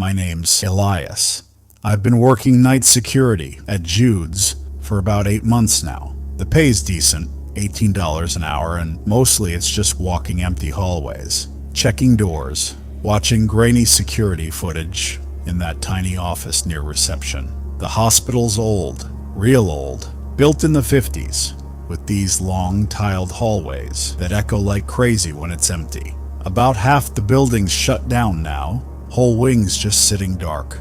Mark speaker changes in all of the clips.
Speaker 1: My name's Elias. I've been working night security at Jude's for about 8 months now. The pay's decent, $18 an hour, and mostly it's just walking empty hallways, checking doors, watching grainy security footage in that tiny office near reception. The hospital's old, real old, built in the 50s, with these long tiled hallways that echo like crazy when it's empty. About half the building's shut down now, whole wings just sitting dark,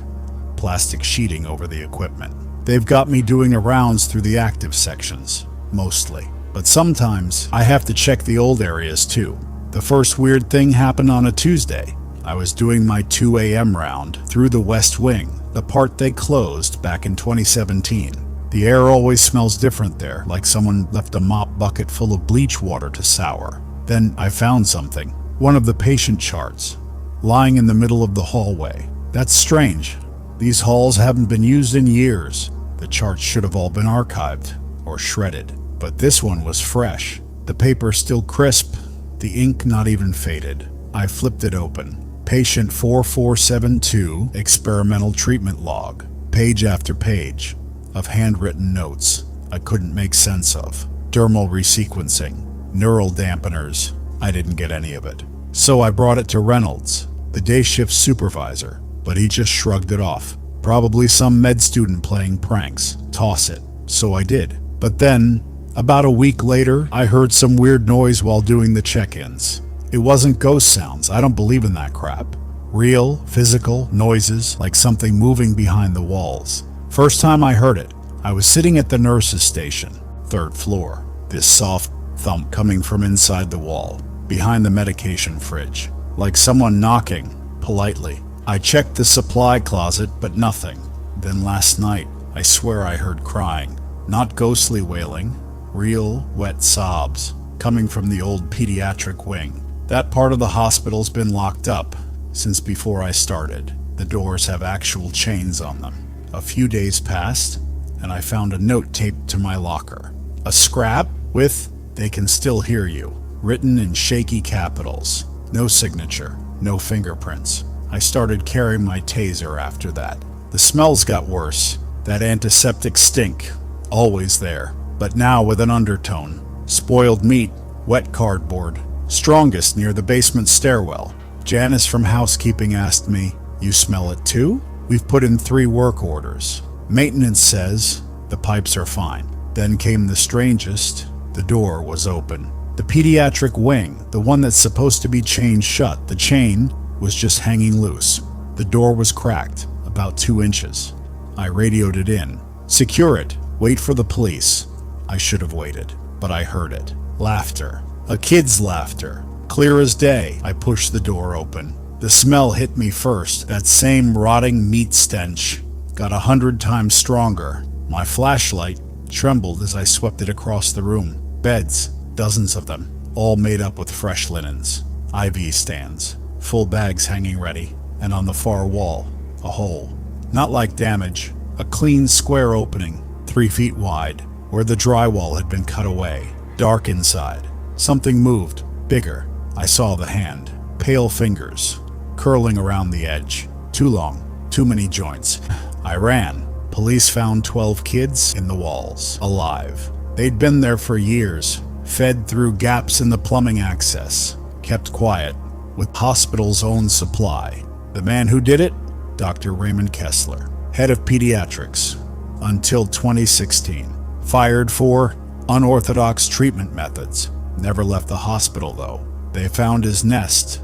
Speaker 1: plastic sheeting over the equipment. They've got me doing the rounds through the active sections, mostly. But sometimes I have to check the old areas too. The first weird thing happened on a Tuesday. I was doing my 2 a.m. round through the West Wing, the part they closed back in 2017. The air always smells different there, like someone left a mop bucket full of bleach water to sour. Then I found something, one of the patient charts, lying in the middle of the hallway. That's strange. These halls haven't been used in years. The charts should have all been archived or shredded, but this one was fresh. The paper still crisp, the ink not even faded. I flipped it open. Patient 4472 experimental treatment log, page after page of handwritten notes I couldn't make sense of. Dermal resequencing, neural dampeners. I didn't get any of it. So I brought it to Reynolds, the day shift supervisor, but he just shrugged it off. Probably some med student playing pranks. Toss it. So I did. But then, about a week later, I heard some weird noise while doing the check-ins. It wasn't ghost sounds. I don't believe in that crap. Real, physical noises, like something moving behind the walls. First time I heard it, I was sitting at the nurse's station, 3rd floor. This soft thump coming from inside the wall, behind the medication fridge, like someone knocking, politely. I checked the supply closet, but nothing. Then last night, I swear I heard crying. Not ghostly wailing, real, wet sobs, coming from the old pediatric wing. That part of the hospital's been locked up since before I started. The doors have actual chains on them. A few days passed, and I found a note taped to my locker. A scrap with, "They can still hear you," written in shaky capitals. No signature, no fingerprints. I started carrying my taser after that. The smells got worse. That antiseptic stink, always there, but now with an undertone. Spoiled meat, wet cardboard, strongest near the basement stairwell. Janice from housekeeping asked me, "You smell it too?" We've put in 3 work orders. Maintenance says the pipes are fine. Then came the strangest. The door was open. The pediatric wing, the one that's supposed to be chained shut, the chain was just hanging loose. The door was cracked, about 2 inches. I radioed it in. "Secure it. Wait for the police." I should have waited, but I heard it. Laughter. A kid's laughter. Clear as day. I pushed the door open. The smell hit me first. That same rotting meat stench got 100 times stronger. My flashlight trembled as I swept it across the room. Beds, dozens of them, all made up with fresh linens. IV stands, full bags hanging ready, and on the far wall, a hole. Not like damage, a clean square opening, 3 feet wide, where the drywall had been cut away. Dark inside. Something moved, bigger. I saw the hand, pale fingers, curling around the edge. Too long, too many joints. I ran. Police found 12 kids in the walls, alive. They'd been there for years, fed through gaps in the plumbing access, kept quiet, with hospital's own supply. The man who did it? Dr. Raymond Kessler, head of pediatrics, until 2016. Fired for unorthodox treatment methods. Never left the hospital though. They found his nest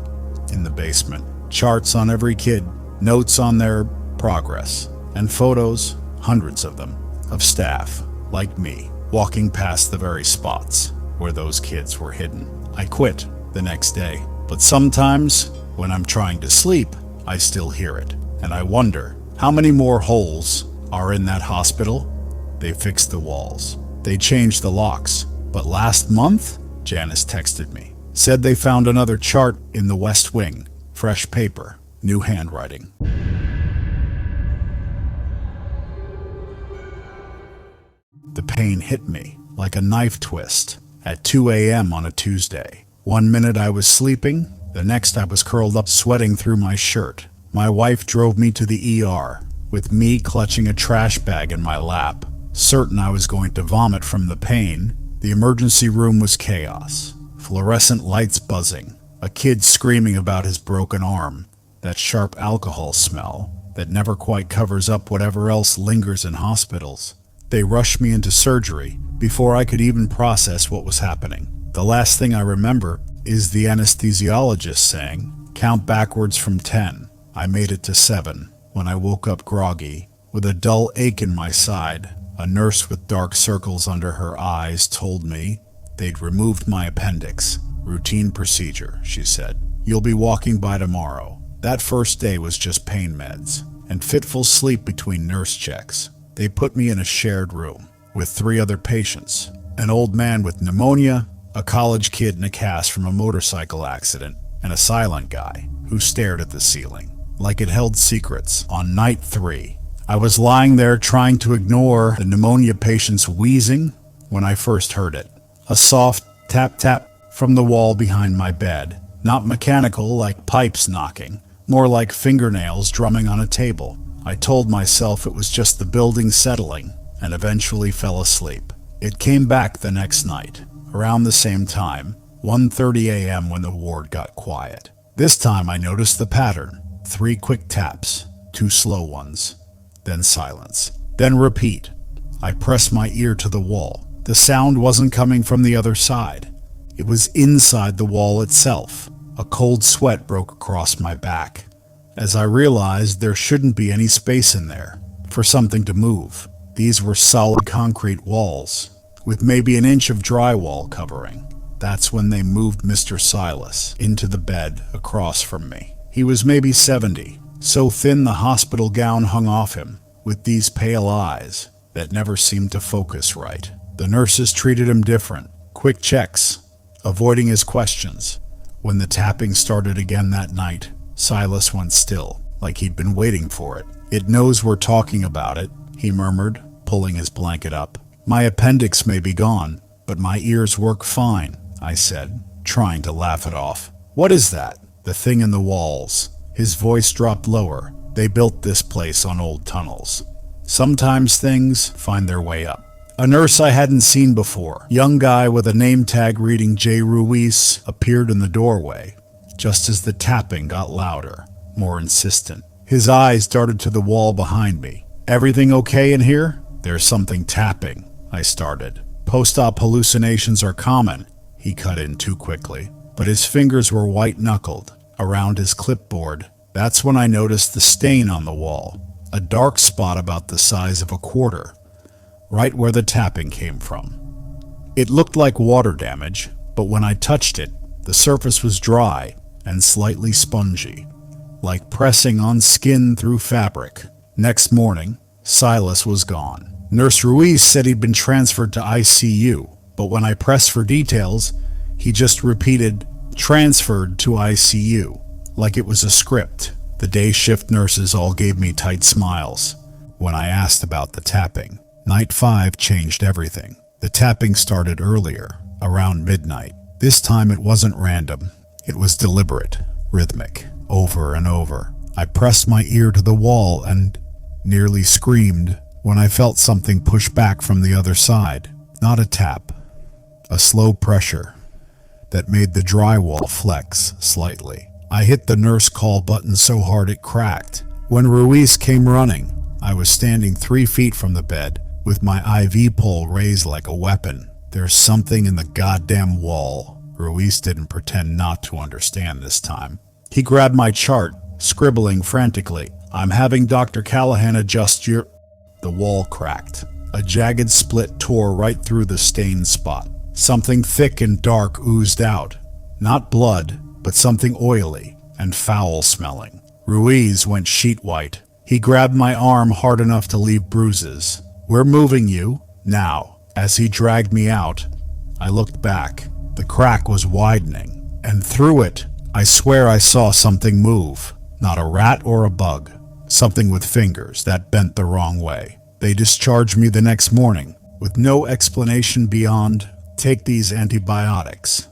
Speaker 1: in the basement. Charts on every kid, notes on their progress, and photos, hundreds of them, of staff, like me, walking past the very spots where those kids were hidden. I quit the next day, but sometimes, when I'm trying to sleep, I still hear it, and I wonder how many more holes are in that hospital. They fixed the walls. They changed the locks. But last month, Janice texted me, said they found another chart in the West Wing. Fresh paper, new handwriting. The pain hit me like a knife twist at 2 a.m. on a Tuesday. 1 minute I was sleeping, the next I was curled up sweating through my shirt. My wife drove me to the ER, with me clutching a trash bag in my lap, certain I was going to vomit from the pain. The emergency room was chaos. Fluorescent lights buzzing, a kid screaming about his broken arm, that sharp alcohol smell that never quite covers up whatever else lingers in hospitals. They rushed me into surgery before I could even process what was happening. The last thing I remember is the anesthesiologist saying, "Count backwards from 10. I made it to 7 when I woke up groggy, with a dull ache in my side. A nurse with dark circles under her eyes told me they'd removed my appendix. Routine procedure, she said. You'll be walking by tomorrow." That first day was just pain meds and fitful sleep between nurse checks. They put me in a shared room with 3 other patients, an old man with pneumonia, a college kid in a cast from a motorcycle accident, and a silent guy who stared at the ceiling like it held secrets. On night 3, I was lying there trying to ignore the pneumonia patient's wheezing when I first heard it. A soft tap-tap from the wall behind my bed, not mechanical like pipes knocking, more like fingernails drumming on a table. I told myself it was just the building settling and eventually fell asleep. It came back the next night, around the same time, 1:30 a.m. when the ward got quiet. This time I noticed the pattern. 3 quick taps, 2 slow ones, then silence, then repeat. I pressed my ear to the wall. The sound wasn't coming from the other side. It was inside the wall itself. A cold sweat broke across my back as I realized there shouldn't be any space in there for something to move. These were solid concrete walls with maybe an inch of drywall covering. That's when they moved Mr. Silas into the bed across from me. He was maybe 70, so thin the hospital gown hung off him, with these pale eyes that never seemed to focus right. The nurses treated him different. Quick checks, avoiding his questions. When the tapping started again that night, Silas went still, like he'd been waiting for it. "It knows we're talking about it," he murmured, pulling his blanket up. "My appendix may be gone, but my ears work fine," I said, trying to laugh it off. "What is that?" "The thing in the walls." His voice dropped lower. "They built this place on old tunnels. Sometimes things find their way up." A nurse I hadn't seen before, young guy with a name tag reading J. Ruiz, appeared in the doorway, just as the tapping got louder, more insistent. His eyes darted to the wall behind me. "Everything okay in here?" "There's something tapping," I started. "Post-op hallucinations are common," he cut in too quickly, but his fingers were white-knuckled around his clipboard. That's when I noticed the stain on the wall, a dark spot about the size of a quarter, right where the tapping came from. It looked like water damage, but when I touched it, the surface was dry and slightly spongy, like pressing on skin through fabric. Next morning, Silas was gone. Nurse Ruiz said he'd been transferred to ICU, but when I pressed for details, he just repeated, "transferred to ICU," like it was a script. The day shift nurses all gave me tight smiles when I asked about the tapping. Night 5 changed everything. The tapping started earlier, around midnight. This time it wasn't random. It was deliberate, rhythmic, over and over. I pressed my ear to the wall and nearly screamed when I felt something push back from the other side. Not a tap, a slow pressure that made the drywall flex slightly. I hit the nurse call button so hard it cracked. When Ruiz came running, I was standing 3 feet from the bed, with my IV pole raised like a weapon. "There's something in the goddamn wall." Ruiz didn't pretend not to understand this time. He grabbed my chart, scribbling frantically. "I'm having Dr. Callahan adjust your..." The wall cracked. A jagged split tore right through the stained spot. Something thick and dark oozed out. Not blood, but something oily and foul-smelling. Ruiz went sheet white. He grabbed my arm hard enough to leave bruises. "We're moving you, now." As he dragged me out, I looked back. The crack was widening, and through it, I swear I saw something move. Not a rat or a bug. Something with fingers that bent the wrong way. They discharged me the next morning, with no explanation beyond, "Take these antibiotics."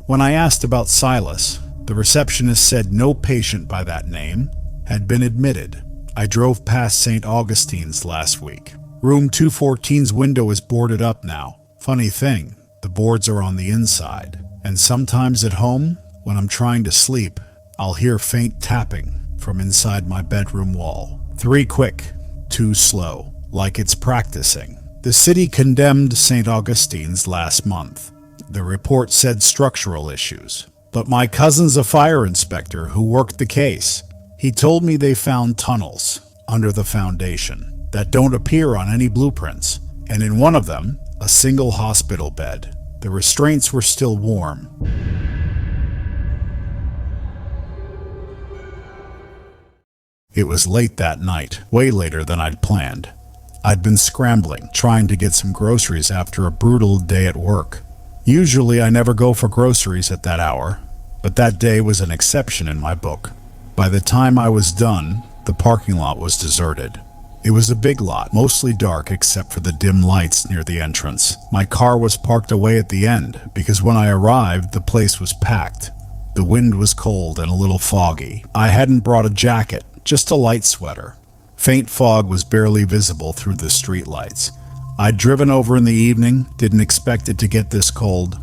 Speaker 1: When I asked about Silas, the receptionist said no patient by that name had been admitted. I drove past St. Augustine's last week. Room 214's window is boarded up now. Funny thing, the boards are on the inside. And sometimes at home, when I'm trying to sleep, I'll hear faint tapping from inside my bedroom wall. 3 quick, 2 slow, like it's practicing. The city condemned St. Augustine's last month. The report said structural issues. But my cousin's a fire inspector who worked the case. He told me they found tunnels under the foundation that don't appear on any blueprints, and in one of them, a single hospital bed. The restraints were still warm. It was late that night, way later than I'd planned. I'd been scrambling, trying to get some groceries after a brutal day at work. Usually I never go for groceries at that hour, but that day was an exception in my book. By the time I was done, the parking lot was deserted. It was a big lot, mostly dark except for the dim lights near the entrance. My car was parked away at the end because when I arrived, the place was packed. The wind was cold and a little foggy. I hadn't brought a jacket, just a light sweater. Faint fog was barely visible through the streetlights. I'd driven over in the evening, didn't expect it to get this cold.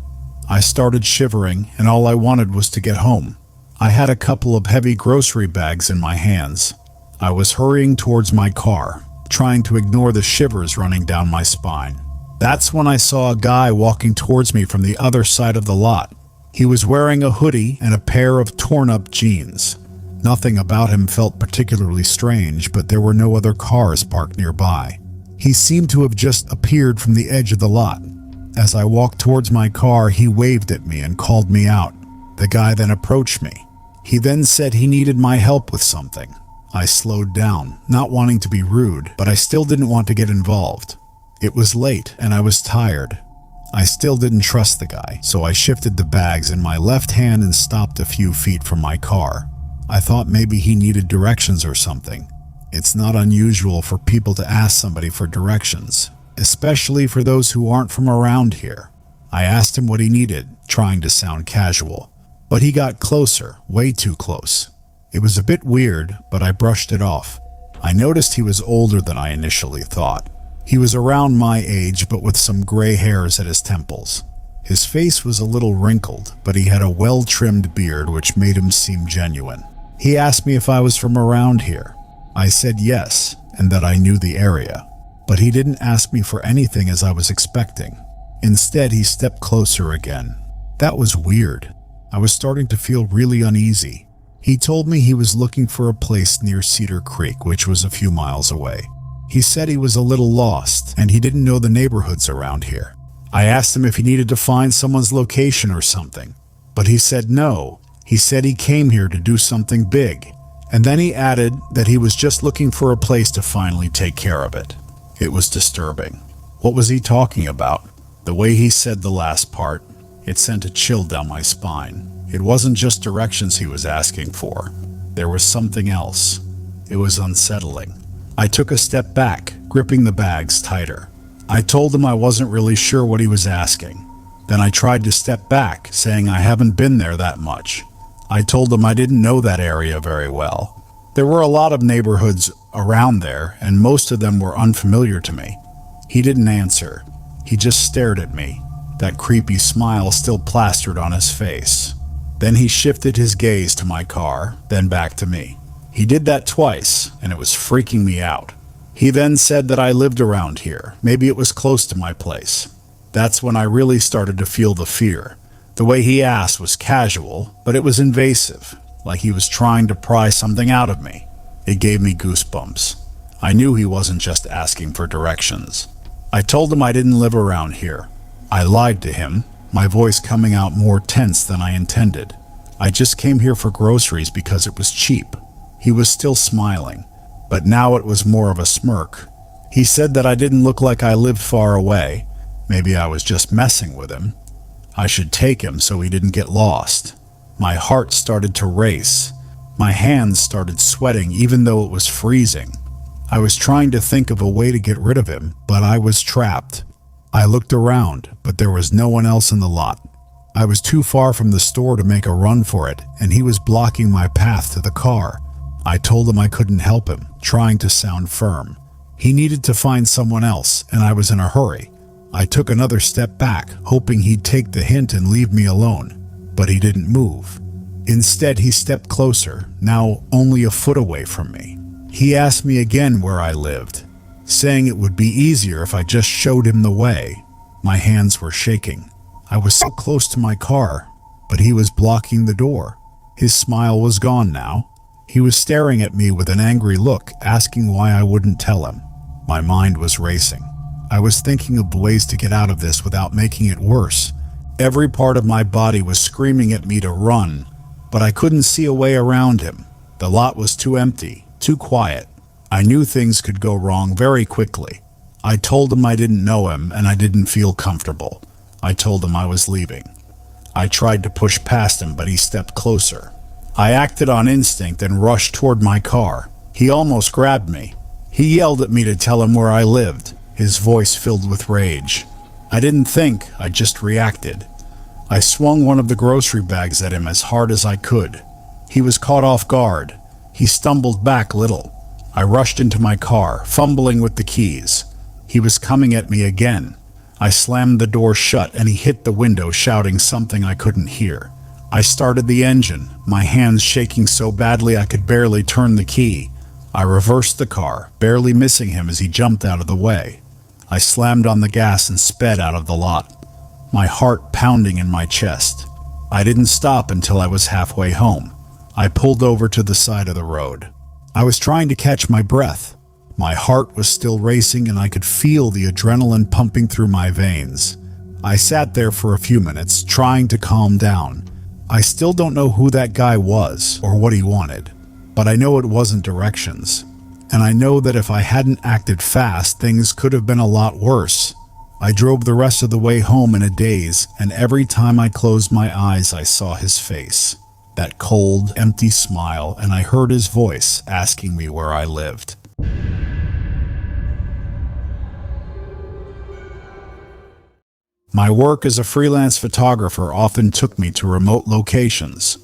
Speaker 1: I started shivering, and all I wanted was to get home. I had a couple of heavy grocery bags in my hands. I was hurrying towards my car, trying to ignore the shivers running down my spine. That's when I saw a guy walking towards me from the other side of the lot. He was wearing a hoodie and a pair of torn-up jeans. Nothing about him felt particularly strange, but there were no other cars parked nearby. He seemed to have just appeared from the edge of the lot. As I walked towards my car, he waved at me and called me out. The guy then approached me. He then said he needed my help with something. I slowed down, not wanting to be rude, but I still didn't want to get involved. It was late, and I was tired. I still didn't trust the guy, so I shifted the bags in my left hand and stopped a few feet from my car. I thought maybe he needed directions or something. It's not unusual for people to ask somebody for directions, especially for those who aren't from around here. I asked him what he needed, trying to sound casual, but he got closer, way too close. It was a bit weird, but I brushed it off. I noticed he was older than I initially thought. He was around my age, but with some gray hairs at his temples. His face was a little wrinkled, but he had a well-trimmed beard which made him seem genuine. He asked me if I was from around here. I said yes, and that I knew the area. But he didn't ask me for anything as I was expecting. Instead, he stepped closer again. That was weird. I was starting to feel really uneasy. He told me he was looking for a place near Cedar Creek, which was a few miles away. He said he was a little lost, and he didn't know the neighborhoods around here. I asked him if he needed to find someone's location or something, but he said no. He said he came here to do something big, and then he added that he was just looking for a place to finally take care of it. It was disturbing. What was he talking about? The way he said the last part, it sent a chill down my spine. It wasn't just directions he was asking for. There was something else. It was unsettling. I took a step back, gripping the bags tighter. I told him I wasn't really sure what he was asking. Then I tried to step back, saying I haven't been there that much. I told him I didn't know that area very well. There were a lot of neighborhoods around there, and most of them were unfamiliar to me. He didn't answer. He just stared at me, that creepy smile still plastered on his face. Then he shifted his gaze to my car, then back to me. He did that twice, and it was freaking me out. He then said that I lived around here. Maybe it was close to my place. That's when I really started to feel the fear. The way he asked was casual, but it was invasive, like he was trying to pry something out of me. It gave me goosebumps. I knew he wasn't just asking for directions. I told him I didn't live around here. I lied to him, my voice coming out more tense than I intended. I just came here for groceries because it was cheap. He was still smiling, but now it was more of a smirk. He said that I didn't look like I lived far away. Maybe I was just messing with him. I should take him so he didn't get lost. My heart started to race. My hands started sweating even though it was freezing. I was trying to think of a way to get rid of him, but I was trapped. I looked around, but there was no one else in the lot. I was too far from the store to make a run for it, and he was blocking my path to the car. I told him I couldn't help him, trying to sound firm. He needed to find someone else, and I was in a hurry. I took another step back, hoping he'd take the hint and leave me alone, but he didn't move. Instead, he stepped closer, now only a foot away from me. He asked me again where I lived, saying it would be easier if I just showed him the way. My hands were shaking. I was so close to my car, but he was blocking the door. His smile was gone now. He was staring at me with an angry look, asking why I wouldn't tell him. My mind was racing. I was thinking of ways to get out of this without making it worse. Every part of my body was screaming at me to run, but I couldn't see a way around him. The lot was too empty, too quiet. I knew things could go wrong very quickly. I told him I didn't know him and I didn't feel comfortable. I told him I was leaving. I tried to push past him, but he stepped closer. I acted on instinct and rushed toward my car. He almost grabbed me. He yelled at me to tell him where I lived, his voice filled with rage. I didn't think, I just reacted. I swung one of the grocery bags at him as hard as I could. He was caught off guard. He stumbled back a little. I rushed into my car, fumbling with the keys. He was coming at me again. I slammed the door shut and he hit the window, shouting something I couldn't hear. I started the engine, my hands shaking so badly I could barely turn the key. I reversed the car, barely missing him as he jumped out of the way. I slammed on the gas and sped out of the lot, my heart pounding in my chest. I didn't stop until I was halfway home. I pulled over to the side of the road. I was trying to catch my breath. My heart was still racing and I could feel the adrenaline pumping through my veins. I sat there for a few minutes, trying to calm down. I still don't know who that guy was or what he wanted, but I know it wasn't directions. And I know that if I hadn't acted fast, things could have been a lot worse. I drove the rest of the way home in a daze, and every time I closed my eyes, I saw his face. That cold, empty smile, and I heard his voice asking me where I lived. My work as a freelance photographer often took me to remote locations.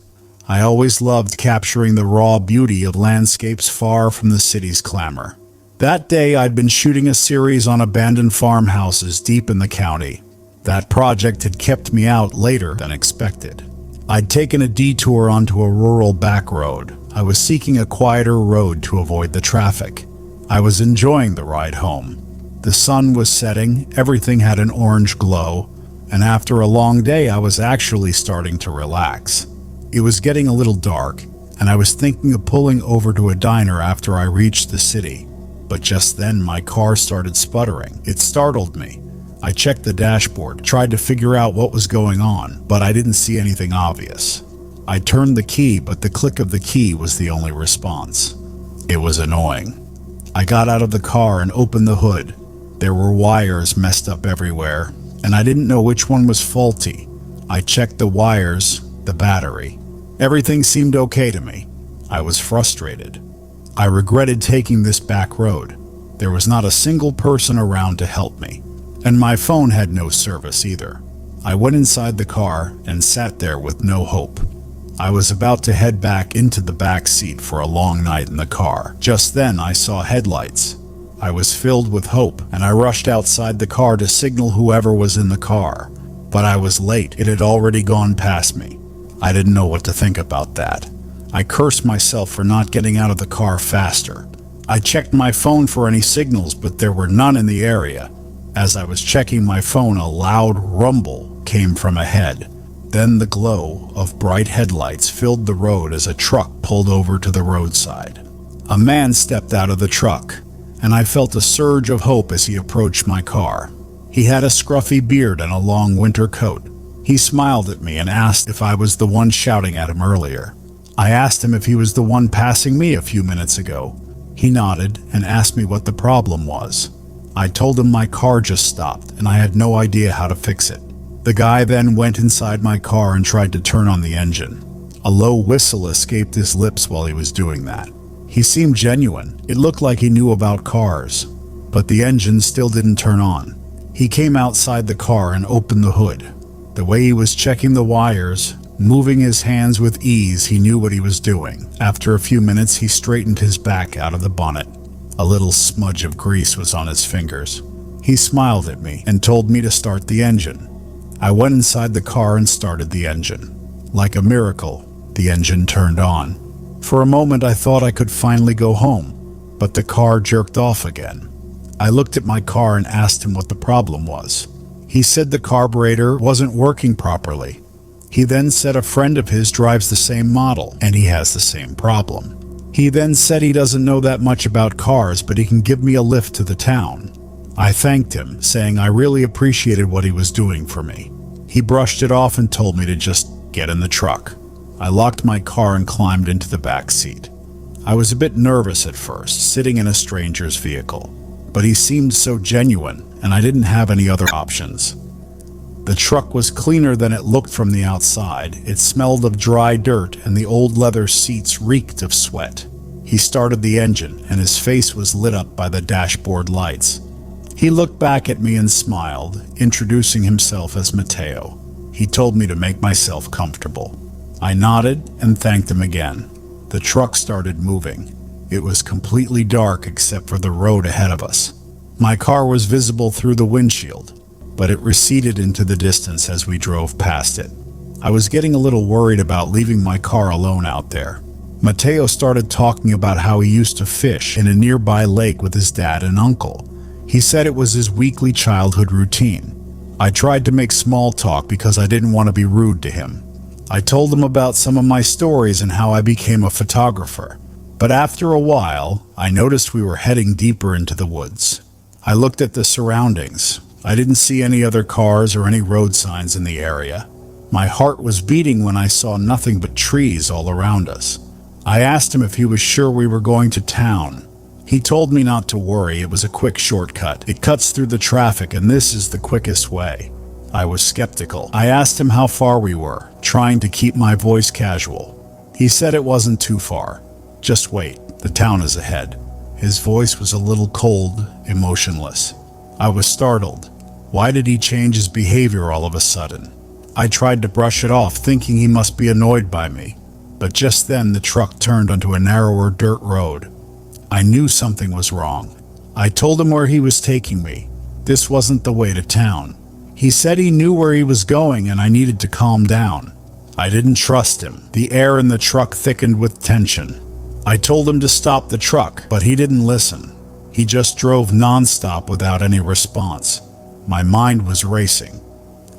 Speaker 1: I always loved capturing the raw beauty of landscapes far from the city's clamor. That day, I'd been shooting a series on abandoned farmhouses deep in the county. That project had kept me out later than expected. I'd taken a detour onto a rural back road. I was seeking a quieter road to avoid the traffic. I was enjoying the ride home. The sun was setting, everything had an orange glow, and after a long day, I was actually starting to relax. It was getting a little dark, and I was thinking of pulling over to a diner after I reached the city. But just then, my car started sputtering. It startled me. I checked the dashboard, tried to figure out what was going on, but I didn't see anything obvious. I turned the key, but the click of the key was the only response. It was annoying. I got out of the car and opened the hood. There were wires messed up everywhere, and I didn't know which one was faulty. I checked the wires, the battery. Everything seemed okay to me. I was frustrated. I regretted taking this back road. There was not a single person around to help me, and my phone had no service either. I went inside the car and sat there with no hope. I was about to head back into the back seat for a long night in the car. Just then I saw headlights. I was filled with hope, and I rushed outside the car to signal whoever was in the car. But I was late. It had already gone past me. I didn't know what to think about that. I cursed myself for not getting out of the car faster. I checked my phone for any signals, but there were none in the area. As I was checking my phone, a loud rumble came from ahead. Then the glow of bright headlights filled the road as a truck pulled over to the roadside. A man stepped out of the truck, and I felt a surge of hope as he approached my car. He had a scruffy beard and a long winter coat. He smiled at me and asked if I was the one shouting at him earlier. I asked him if he was the one passing me a few minutes ago. He nodded and asked me what the problem was. I told him my car just stopped and I had no idea how to fix it. The guy then went inside my car and tried to turn on the engine. A low whistle escaped his lips while he was doing that. He seemed genuine. It looked like he knew about cars, but the engine still didn't turn on. He came outside the car and opened the hood. The way he was checking the wires, Moving his hands with ease, he knew what he was doing. After a few minutes, he straightened his back out of the bonnet. A little smudge of grease was on his fingers. He smiled at me and told me to start the engine. I went inside the car and started the engine. Like a miracle, the engine turned on. For a moment, I thought I could finally go home, but the car jerked off again. I looked at my car and asked him what the problem was. He said the carburetor wasn't working properly. He then said a friend of his drives the same model and he has the same problem. He then said he doesn't know that much about cars, but he can give me a lift to the town. I thanked him, saying I really appreciated what he was doing for me. He brushed it off and told me to just get in the truck. I locked my car and climbed into the back seat. I was a bit nervous at first, sitting in a stranger's vehicle, but he seemed so genuine and I didn't have any other options. The truck was cleaner than it looked from the outside. It smelled of dry dirt and the old leather seats reeked of sweat. He started the engine and his face was lit up by the dashboard lights. He looked back at me and smiled, introducing himself as Matteo. He told me to make myself comfortable. I nodded and thanked him again. The truck started moving. It was completely dark except for the road ahead of us. My car was visible through the windshield, but it receded into the distance as we drove past it. I was getting a little worried about leaving my car alone out there. Matteo started talking about how he used to fish in a nearby lake with his dad and uncle. He said it was his weekly childhood routine. I tried to make small talk because I didn't want to be rude to him. I told him about some of my stories and how I became a photographer. But after a while, I noticed we were heading deeper into the woods. I looked at the surroundings. I didn't see any other cars or any road signs in the area. My heart was beating when I saw nothing but trees all around us. I asked him if he was sure we were going to town. He told me not to worry, it was a quick shortcut. It cuts through the traffic and this is the quickest way. I was skeptical. I asked him how far we were, trying to keep my voice casual. He said it wasn't too far. Just wait, the town is ahead. His voice was a little cold, emotionless. I was startled. Why did he change his behavior all of a sudden? I tried to brush it off, thinking he must be annoyed by me. But just then the truck turned onto a narrower dirt road. I knew something was wrong. I told him where he was taking me. This wasn't the way to town. He said he knew where he was going and I needed to calm down. I didn't trust him. The air in the truck thickened with tension. I told him to stop the truck, but he didn't listen. He just drove nonstop without any response. My mind was racing.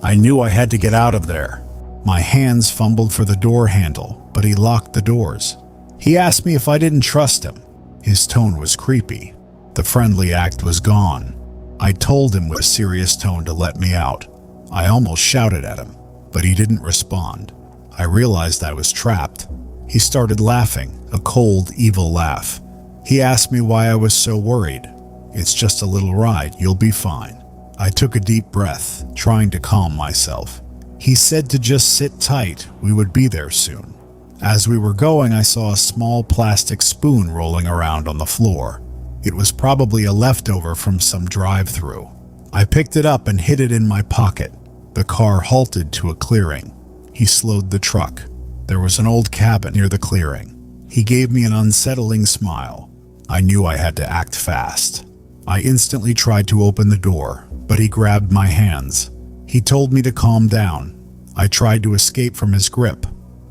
Speaker 1: I knew I had to get out of there. My hands fumbled for the door handle, but he locked the doors. He asked me if I didn't trust him. His tone was creepy. The friendly act was gone. I told him with a serious tone to let me out. I almost shouted at him, but he didn't respond. I realized I was trapped. He started laughing, a cold, evil laugh. He asked me why I was so worried. It's just a little ride, you'll be fine. I took a deep breath, trying to calm myself. He said to just sit tight, we would be there soon. As we were going, I saw a small plastic spoon rolling around on the floor. It was probably a leftover from some drive-through. I picked it up and hid it in my pocket. The car halted to a clearing. He slowed the truck. There was an old cabin near the clearing. He gave me an unsettling smile. I knew I had to act fast. I instantly tried to open the door, but he grabbed my hands. He told me to calm down. I tried to escape from his grip,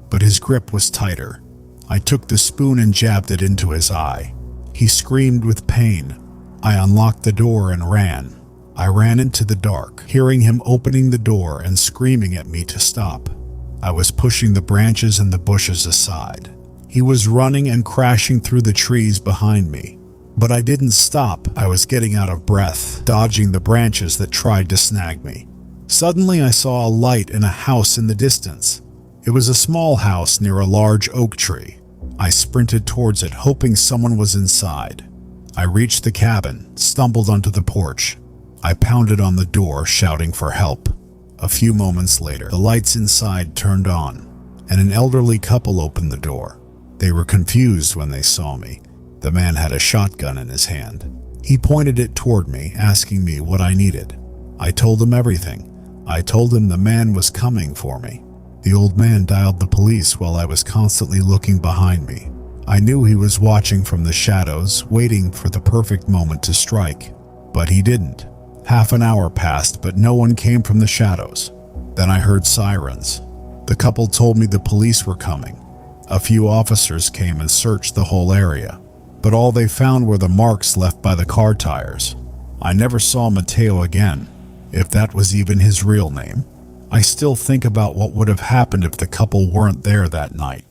Speaker 1: but his grip was tighter. I took the spoon and jabbed it into his eye. He screamed with pain. I unlocked the door and ran. I ran into the dark, hearing him opening the door and screaming at me to stop. I was pushing the branches and the bushes aside. He was running and crashing through the trees behind me. But I didn't stop. I was getting out of breath, dodging the branches that tried to snag me. Suddenly I saw a light in a house in the distance. It was a small house near a large oak tree. I sprinted towards it, hoping someone was inside. I reached the cabin, stumbled onto the porch. I pounded on the door, shouting for help. A few moments later, the lights inside turned on, and an elderly couple opened the door. They were confused when they saw me. The man had a shotgun in his hand. He pointed it toward me, asking me what I needed. I told him everything. I told him the man was coming for me. The old man dialed the police while I was constantly looking behind me. I knew he was watching from the shadows, waiting for the perfect moment to strike. But he didn't. Half an hour passed, but no one came from the shadows. Then I heard sirens. The couple told me the police were coming. A few officers came and searched the whole area, but all they found were the marks left by the car tires. I never saw Matteo again, if that was even his real name. I still think about what would have happened if the couple weren't there that night.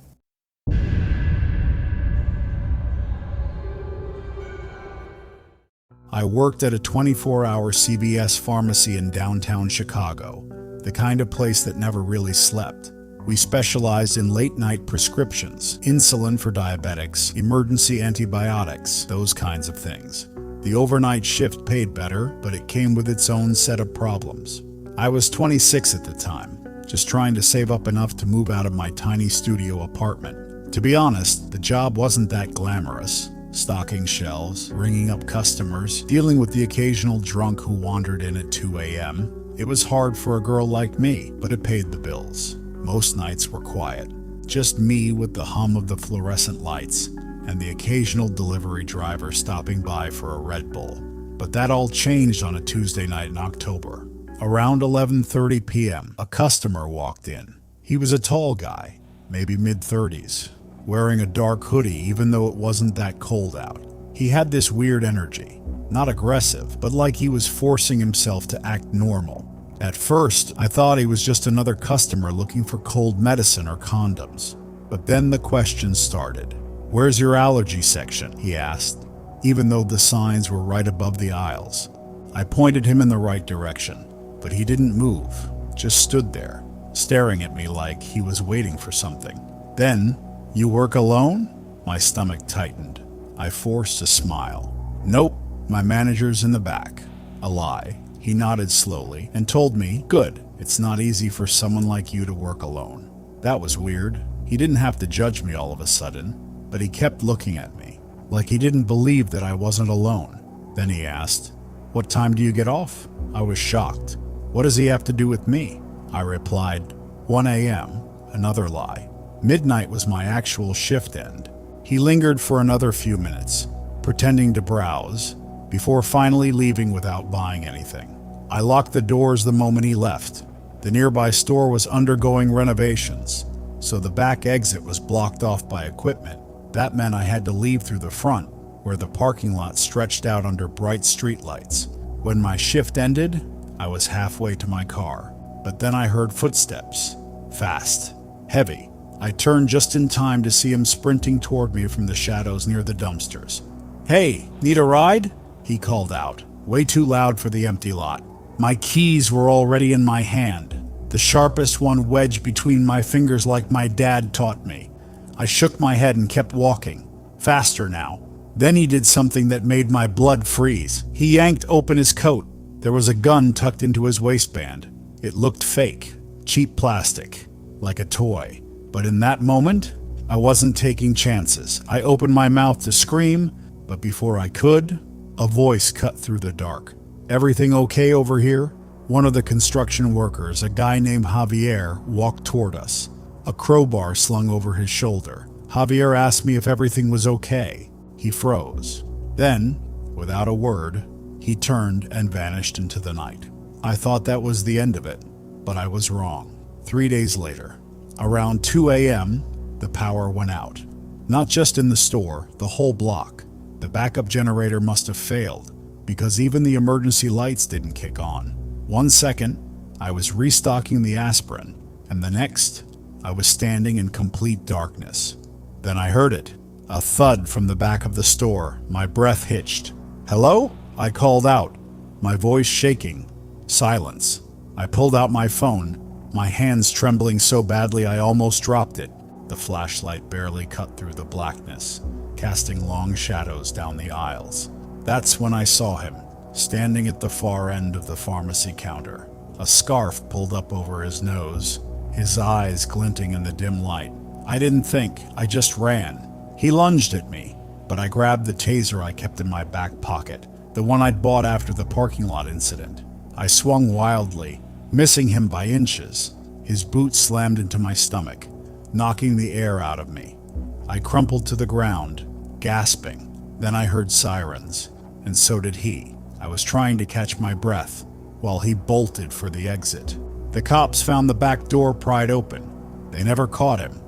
Speaker 1: I worked at a 24-hour CVS pharmacy in downtown Chicago, the kind of place that never really slept. We specialized in late-night prescriptions, insulin for diabetics, emergency antibiotics, those kinds of things. The overnight shift paid better, but it came with its own set of problems. I was 26 at the time, just trying to save up enough to move out of my tiny studio apartment. To be honest, the job wasn't that glamorous. Stocking shelves, ringing up customers, dealing with the occasional drunk who wandered in at 2 a.m. It was hard for a girl like me, but it paid the bills. Most nights were quiet. Just me with the hum of the fluorescent lights and the occasional delivery driver stopping by for a Red Bull. But that all changed on a Tuesday night in October. Around 11:30 p.m., a customer walked in. He was a tall guy, maybe mid-30s, wearing a dark hoodie even though it wasn't that cold out. He had this weird energy, not aggressive, but like he was forcing himself to act normal. At first, I thought he was just another customer looking for cold medicine or condoms. But then the questions started. "Where's your allergy section?" he asked, even though the signs were right above the aisles. I pointed him in the right direction, but he didn't move, just stood there, staring at me like he was waiting for something. Then, "You work alone?" My stomach tightened. I forced a smile. "Nope, my manager's in the back." A lie. He nodded slowly and told me, "Good, it's not easy for someone like you to work alone." That was weird. He didn't have to judge me all of a sudden, but he kept looking at me, like he didn't believe that I wasn't alone. Then he asked, "What time do you get off?" I was shocked. What does he have to do with me? I replied, 1 a.m., another lie. Midnight was my actual shift end. He lingered for another few minutes, pretending to browse, before finally leaving without buying anything. I locked the doors the moment he left. The nearby store was undergoing renovations, so the back exit was blocked off by equipment. That meant I had to leave through the front, where the parking lot stretched out under bright streetlights. When my shift ended, I was halfway to my car, but then I heard footsteps. Fast. Heavy. I turned just in time to see him sprinting toward me from the shadows near the dumpsters. "Hey, need a ride?" he called out, way too loud for the empty lot. My keys were already in my hand, the sharpest one wedged between my fingers like my dad taught me. I shook my head and kept walking, faster now. Then he did something that made my blood freeze. He yanked open his coat. There was a gun tucked into his waistband. It looked fake, cheap plastic, like a toy. But in that moment, I wasn't taking chances. I opened my mouth to scream, but before I could, a voice cut through the dark. "Everything okay over here?" One of the construction workers, a guy named Javier, walked toward us, a crowbar slung over his shoulder. Javier asked me if everything was okay. He froze. Then, without a word, he turned and vanished into the night. I thought that was the end of it, but I was wrong. 3 days later, around 2 a.m., the power went out. Not just in the store, the whole block. The backup generator must have failed, because even the emergency lights didn't kick on. 1 second, I was restocking the aspirin, and the next, I was standing in complete darkness. Then I heard it, a thud from the back of the store. My breath hitched. "Hello?" I called out, my voice shaking. Silence. I pulled out my phone, my hands trembling so badly I almost dropped it. The flashlight barely cut through the blackness, casting long shadows down the aisles. That's when I saw him, standing at the far end of the pharmacy counter, a scarf pulled up over his nose, his eyes glinting in the dim light. I didn't think, I just ran. He lunged at me, but I grabbed the taser I kept in my back pocket, the one I'd bought after the parking lot incident. I swung wildly, missing him by inches. His boot slammed into my stomach, knocking the air out of me. I crumpled to the ground, gasping. Then I heard sirens, and so did he. I was trying to catch my breath, while he bolted for the exit. The cops found the back door pried open. They never caught him,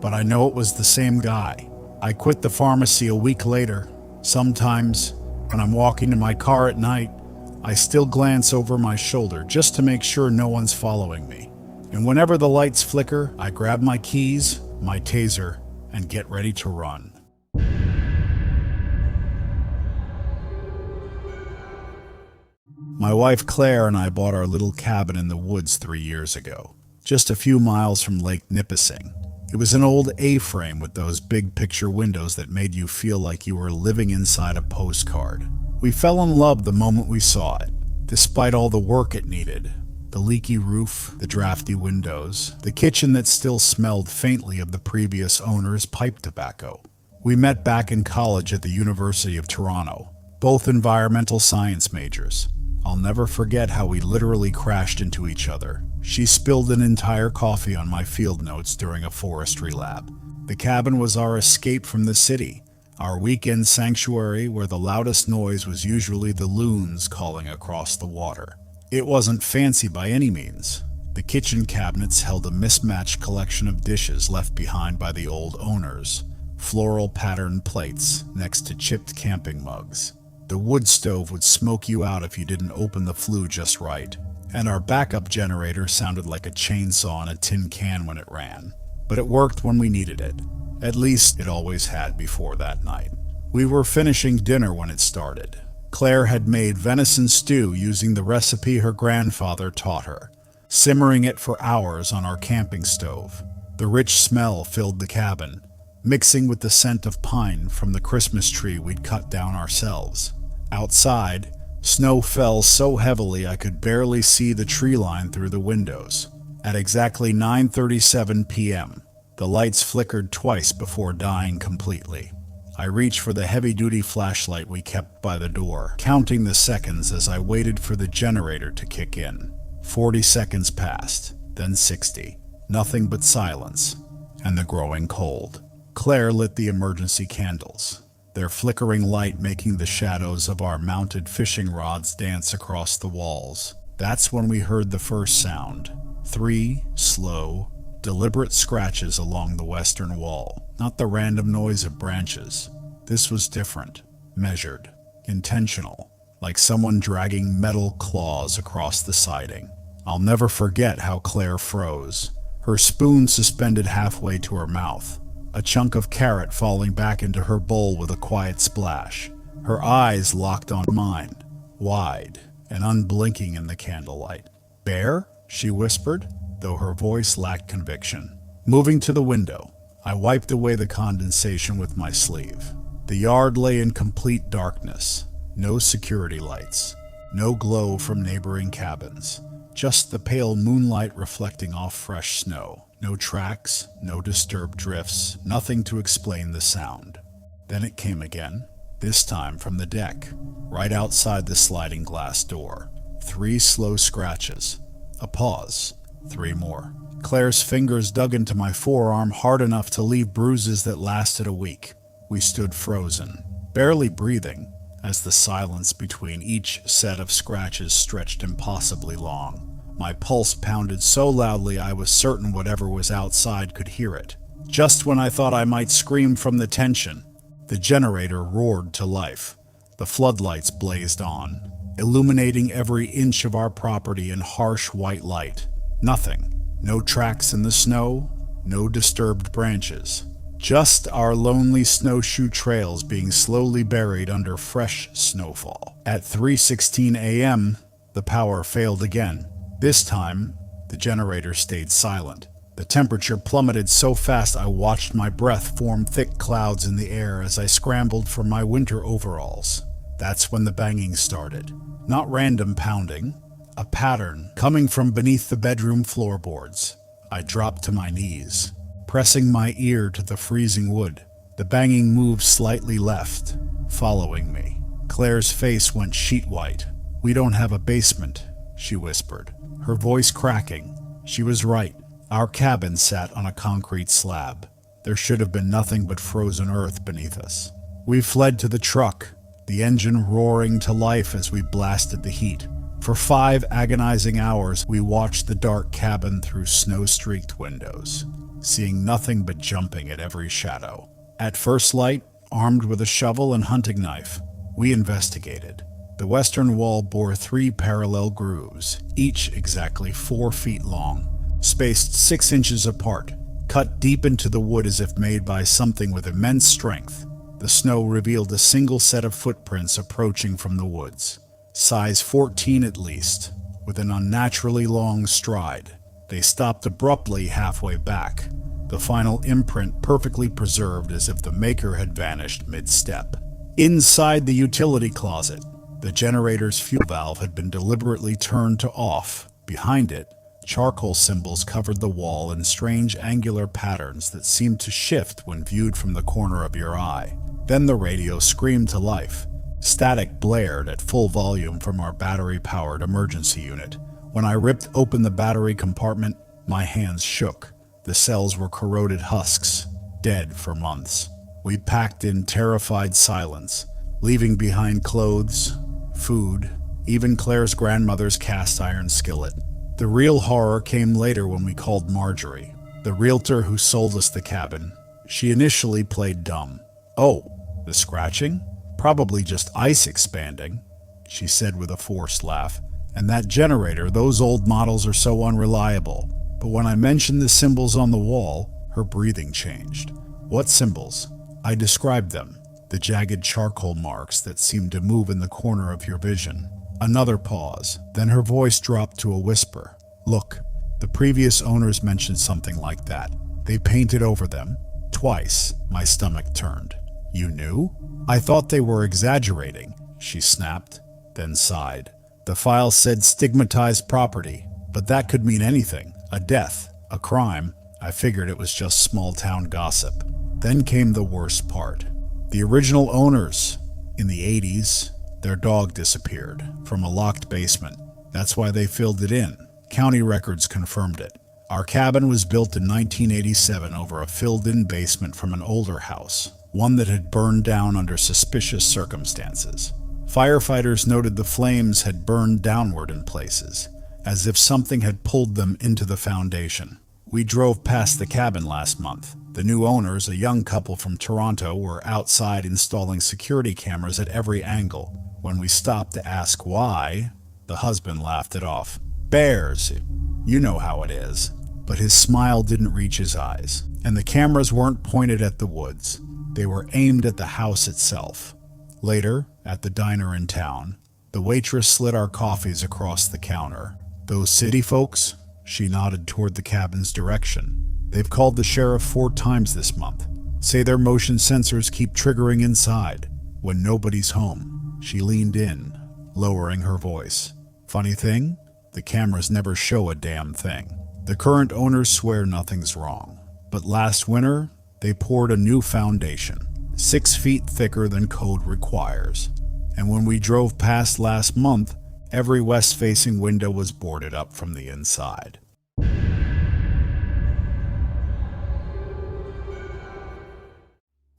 Speaker 1: but I know it was the same guy. I quit the pharmacy a week later. Sometimes, when I'm walking to my car at night, I still glance over my shoulder just to make sure no one's following me. And whenever the lights flicker, I grab my keys, my taser, and get ready to run. My wife Claire and I bought our little cabin in the woods 3 years ago, just a few miles from Lake Nipissing. It was an old A-frame with those big picture windows that made you feel like you were living inside a postcard. We fell in love the moment we saw it, despite all the work it needed. The leaky roof, the drafty windows, the kitchen that still smelled faintly of the previous owner's pipe tobacco. We met back in college at the University of Toronto, both environmental science majors. I'll never forget how we literally crashed into each other. She spilled an entire coffee on my field notes during a forestry lab. The cabin was our escape from the city, our weekend sanctuary where the loudest noise was usually the loons calling across the water. It wasn't fancy by any means. The kitchen cabinets held a mismatched collection of dishes left behind by the old owners, floral patterned plates next to chipped camping mugs. The wood stove would smoke you out if you didn't open the flue just right, and our backup generator sounded like a chainsaw in a tin can when it ran. But it worked when we needed it. At least it always had before that night. We were finishing dinner when it started. Claire had made venison stew using the recipe her grandfather taught her, simmering it for hours on our camping stove. The rich smell filled the cabin, mixing with the scent of pine from the Christmas tree we'd cut down ourselves. Outside, snow fell so heavily I could barely see the tree line through the windows. At exactly 9:37 p.m., the lights flickered twice before dying completely. I reached for the heavy-duty flashlight we kept by the door, counting the seconds as I waited for the generator to kick in. 40 seconds passed, then 60. Nothing but silence, and the growing cold. Claire lit the emergency candles, their flickering light making the shadows of our mounted fishing rods dance across the walls. That's when we heard the first sound. 3 slow, deliberate scratches along the western wall, not the random noise of branches. This was different, measured, intentional, like someone dragging metal claws across the siding. I'll never forget how Claire froze, her spoon suspended halfway to her mouth, a chunk of carrot falling back into her bowl with a quiet splash. Her eyes locked on mine, wide and unblinking in the candlelight. "Bear?" she whispered, though her voice lacked conviction. Moving to the window, I wiped away the condensation with my sleeve. The yard lay in complete darkness. No security lights, no glow from neighboring cabins, just the pale moonlight reflecting off fresh snow. No tracks, no disturbed drifts, nothing to explain the sound. Then it came again, this time from the deck, right outside the sliding glass door. 3 slow scratches. A pause. 3 more. Claire's fingers dug into my forearm hard enough to leave bruises that lasted a week. We stood frozen, barely breathing, as the silence between each set of scratches stretched impossibly long. My pulse pounded so loudly I was certain whatever was outside could hear it. Just when I thought I might scream from the tension, the generator roared to life. The floodlights blazed on, illuminating every inch of our property in harsh white light. Nothing. No tracks in the snow, no disturbed branches. Just our lonely snowshoe trails being slowly buried under fresh snowfall. At 3:16 a.m., the power failed again. This time, the generator stayed silent. The temperature plummeted so fast I watched my breath form thick clouds in the air as I scrambled for my winter overalls. That's when the banging started. Not random pounding, a pattern coming from beneath the bedroom floorboards. I dropped to my knees, pressing my ear to the freezing wood. The banging moved slightly left, following me. Claire's face went sheet white. "We don't have a basement," she whispered, her voice cracking. She was right. Our cabin sat on a concrete slab. There should have been nothing but frozen earth beneath us. We fled to the truck, the engine roaring to life as we blasted the heat. For 5 agonizing hours, we watched the dark cabin through snow-streaked windows, seeing nothing but jumping at every shadow. At first light, armed with a shovel and hunting knife, we investigated. The western wall bore 3 parallel grooves, each exactly 4 feet long, spaced 6 inches apart, cut deep into the wood as if made by something with immense strength. The snow revealed a single set of footprints approaching from the woods, size 14 at least, with an unnaturally long stride. They stopped abruptly halfway back, the final imprint perfectly preserved as if the maker had vanished mid-step. Inside the utility closet, the generator's fuel valve had been deliberately turned to off. Behind it, charcoal symbols covered the wall in strange angular patterns that seemed to shift when viewed from the corner of your eye. Then the radio screamed to life. Static blared at full volume from our battery-powered emergency unit. When I ripped open the battery compartment, my hands shook. The cells were corroded husks, dead for months. We packed in terrified silence, leaving behind clothes, food, even Claire's grandmother's cast-iron skillet. The real horror came later when we called Marjorie, the realtor who sold us the cabin. She initially played dumb. "Oh, the scratching? Probably just ice expanding," she said with a forced laugh. "And that generator, those old models are so unreliable." But when I mentioned the symbols on the wall, her breathing changed. "What symbols?" I described them, the jagged charcoal marks that seemed to move in the corner of your vision. Another pause, then her voice dropped to a whisper. "Look, the previous owners mentioned something like that. They painted over them. Twice." My stomach turned. "You knew?" "I thought they were exaggerating," she snapped, then sighed. "The file said stigmatized property, but that could mean anything. A death, a crime. I figured it was just small-town gossip." Then came the worst part. The original owners, in the 80s, their dog disappeared from a locked basement. That's why they filled it in. County records confirmed it. Our cabin was built in 1987 over a filled-in basement from an older house, one that had burned down under suspicious circumstances. Firefighters noted the flames had burned downward in places, as if something had pulled them into the foundation. We drove past the cabin last month. The new owners, a young couple from Toronto, were outside installing security cameras at every angle. When we stopped to ask why, the husband laughed it off. "Bears, you know how it is." But his smile didn't reach his eyes, and the cameras weren't pointed at the woods. They were aimed at the house itself. Later, at the diner in town, the waitress slid our coffees across the counter. "Those city folks?" She nodded toward the cabin's direction. "They've called the sheriff 4 times this month. Say their motion sensors keep triggering inside when nobody's home." She leaned in, lowering her voice. "Funny thing, the cameras never show a damn thing. The current owners swear nothing's wrong. But last winter, they poured a new foundation, 6 feet thicker than code requires. And when we drove past last month, every west-facing window was boarded up from the inside."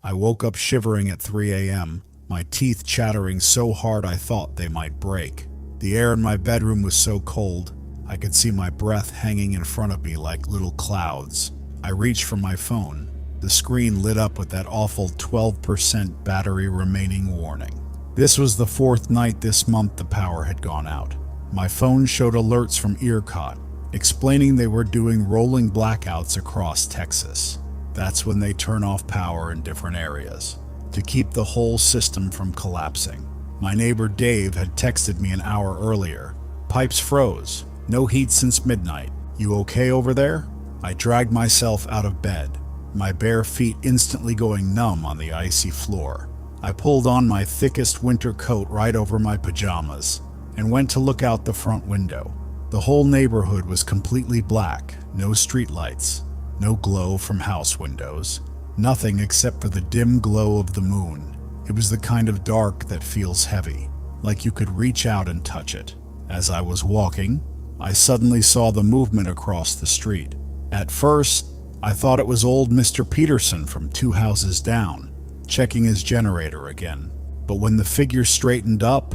Speaker 1: I woke up shivering at 3 a.m., my teeth chattering so hard I thought they might break. The air in my bedroom was so cold, I could see my breath hanging in front of me like little clouds. I reached for my phone. The screen lit up with that awful 12% battery remaining warning. This was the 4th night this month the power had gone out. My phone showed alerts from ERCOT, explaining they were doing rolling blackouts across Texas. That's when they turn off power in different areas, to keep the whole system from collapsing. My neighbor Dave had texted me an hour earlier. "Pipes froze. No heat since midnight. You okay over there?" I dragged myself out of bed, my bare feet instantly going numb on the icy floor. I pulled on my thickest winter coat right over my pajamas and went to look out the front window. The whole neighborhood was completely black, no streetlights, no glow from house windows, nothing except for the dim glow of the moon. It was the kind of dark that feels heavy, like you could reach out and touch it. As I was walking, I suddenly saw the movement across the street. At first, I thought it was old Mr. Peterson from 2 houses down, checking his generator again. But when the figure straightened up,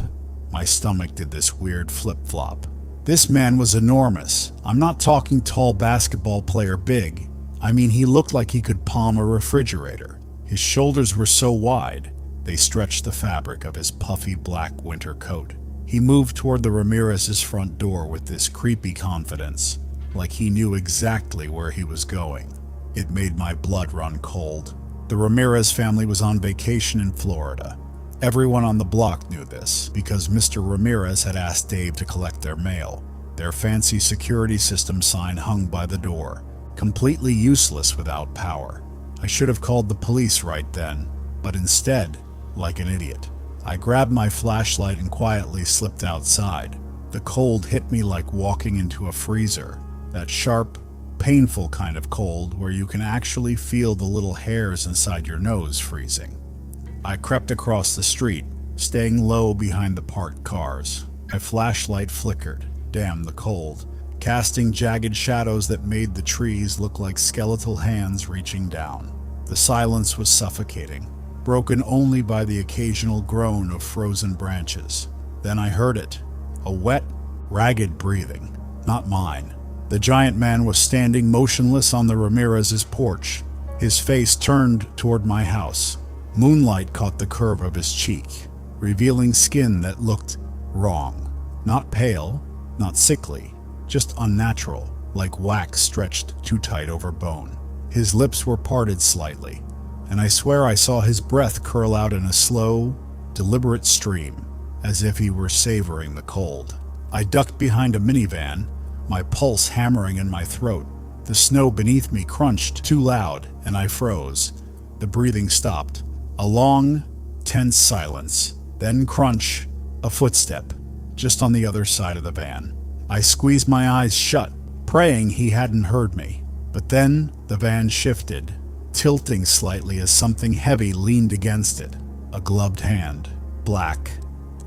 Speaker 1: my stomach did this weird flip-flop. This man was enormous. I'm not talking tall basketball player big. I mean, he looked like he could palm a refrigerator. His shoulders were so wide, they stretched the fabric of his puffy black winter coat. He moved toward the Ramirez's front door with this creepy confidence, like he knew exactly where he was going. It made my blood run cold. The Ramirez family was on vacation in Florida. Everyone on the block knew this, because Mr. Ramirez had asked Dave to collect their mail. Their fancy security system sign hung by the door, completely useless without power. I should have called the police right then, but instead, like an idiot, I grabbed my flashlight and quietly slipped outside. The cold hit me like walking into a freezer, that sharp, painful kind of cold where you can actually feel the little hairs inside your nose freezing. I crept across the street, staying low behind the parked cars. My flashlight flickered, damn the cold, casting jagged shadows that made the trees look like skeletal hands reaching down. The silence was suffocating, broken only by the occasional groan of frozen branches. Then I heard it, a wet, ragged breathing, not mine. The giant man was standing motionless on the Ramirez's porch, his face turned toward my house. Moonlight caught the curve of his cheek, revealing skin that looked wrong. Not pale, not sickly, just unnatural, like wax stretched too tight over bone. His lips were parted slightly, and I swear I saw his breath curl out in a slow, deliberate stream, as if he were savoring the cold. I ducked behind a minivan, my pulse hammering in my throat. The snow beneath me crunched too loud, and I froze. The breathing stopped. A long, tense silence. Then crunch, a footstep, just on the other side of the van. I squeezed my eyes shut, praying he hadn't heard me. But then the van shifted, tilting slightly as something heavy leaned against it. A gloved hand, black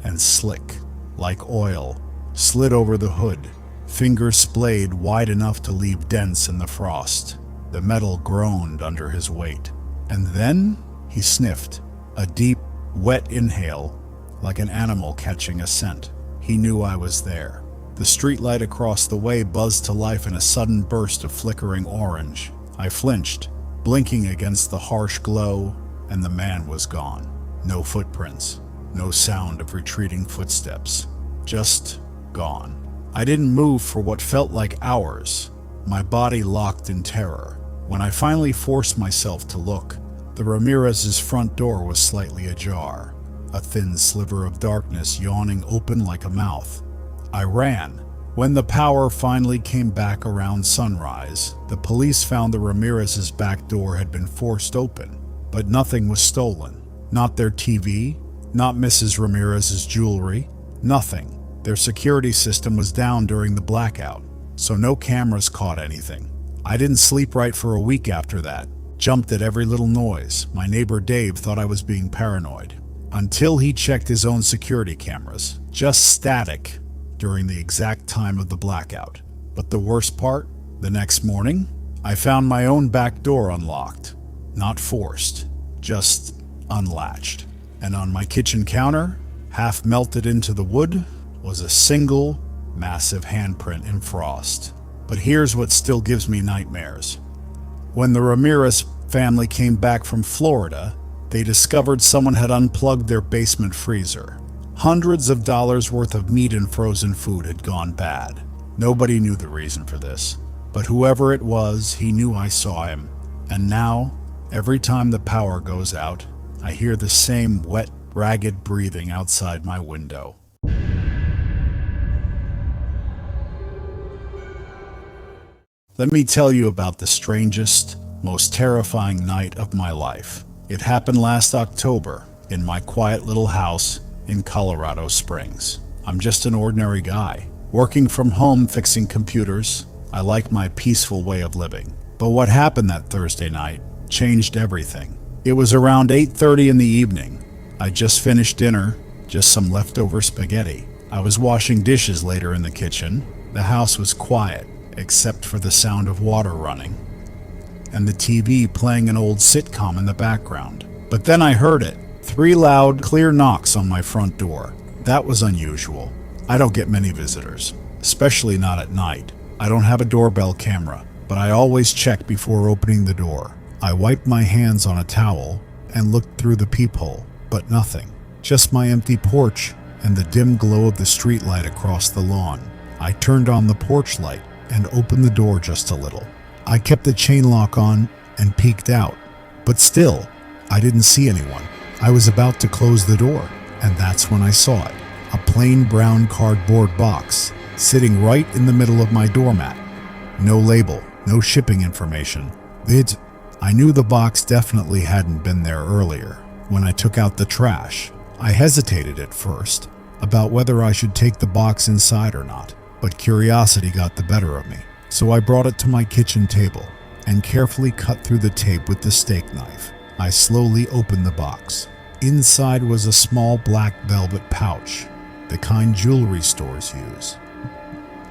Speaker 1: and slick, like oil, slid over the hood, fingers splayed wide enough to leave dents in the frost. The metal groaned under his weight. And then he sniffed, a deep, wet inhale, like an animal catching a scent. He knew I was there. The streetlight across the way buzzed to life in a sudden burst of flickering orange. I flinched, blinking against the harsh glow, and the man was gone. No footprints, no sound of retreating footsteps. Just gone. I didn't move for what felt like hours, my body locked in terror. When I finally forced myself to look, the Ramirez's front door was slightly ajar, a thin sliver of darkness yawning open like a mouth. I ran. When the power finally came back around sunrise, the police found the Ramirez's back door had been forced open, but nothing was stolen. Not their TV, not Mrs. Ramirez's jewelry, nothing. Their security system was down during the blackout, so no cameras caught anything. I didn't sleep right for a week after that. Jumped at every little noise. My neighbor Dave thought I was being paranoid. Until he checked his own security cameras. Just static during the exact time of the blackout. But the worst part? The next morning, I found my own back door unlocked. Not forced, just unlatched. And on my kitchen counter, half melted into the wood, was a single, massive handprint in frost. But here's what still gives me nightmares. When the Ramirez family came back from Florida, they discovered someone had unplugged their basement freezer. Hundreds of dollars worth of meat and frozen food had gone bad. Nobody knew the reason for this, but whoever it was, he knew I saw him. And now, every time the power goes out, I hear the same wet, ragged breathing outside my window. Let me tell you about the strangest, most terrifying night of my life. It happened last October in my quiet little house in Colorado Springs. I'm just an ordinary guy, working from home fixing computers. I like my peaceful way of living. But what happened that Thursday night changed everything. It was around 8:30 in the evening. I just finished dinner, just some leftover spaghetti. I was washing dishes later in the kitchen. The house was quiet. except for the sound of water running and the TV playing an old sitcom in the background. But then I heard it. 3 loud, clear knocks on my front door. That was unusual. I don't get many visitors, especially not at night. I don't have a doorbell camera, but I always check before opening the door. I wiped my hands on a towel and looked through the peephole, but nothing. Just my empty porch and the dim glow of the streetlight across the lawn. I turned on the porch light and opened the door just a little. I kept the chain lock on and peeked out, but still, I didn't see anyone. I was about to close the door, and that's when I saw it. A plain brown cardboard box sitting right in the middle of my doormat. No label, no shipping information. I knew the box definitely hadn't been there earlier. When I took out the trash, I hesitated at first about whether I should take the box inside or not, but curiosity got the better of me. So I brought it to my kitchen table and carefully cut through the tape with the steak knife. I slowly opened the box. Inside was a small black velvet pouch, the kind jewelry stores use.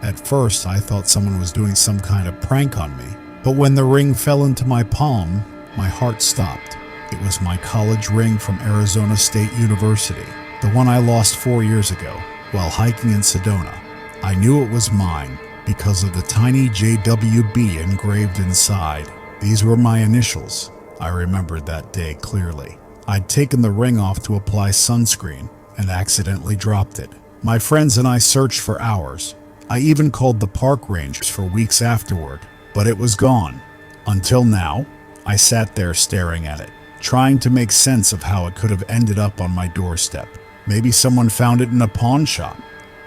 Speaker 1: At first, I thought someone was doing some kind of prank on me, but when the ring fell into my palm, my heart stopped. It was my college ring from Arizona State University, the one I lost 4 years ago while hiking in Sedona. I knew it was mine because of the tiny JWB engraved inside. These were my initials. I remembered that day clearly. I'd taken the ring off to apply sunscreen and accidentally dropped it. My friends and I searched for hours. I even called the park rangers for weeks afterward, but it was gone. Until now, I sat there staring at it, trying to make sense of how it could have ended up on my doorstep. Maybe someone found it in a pawn shop.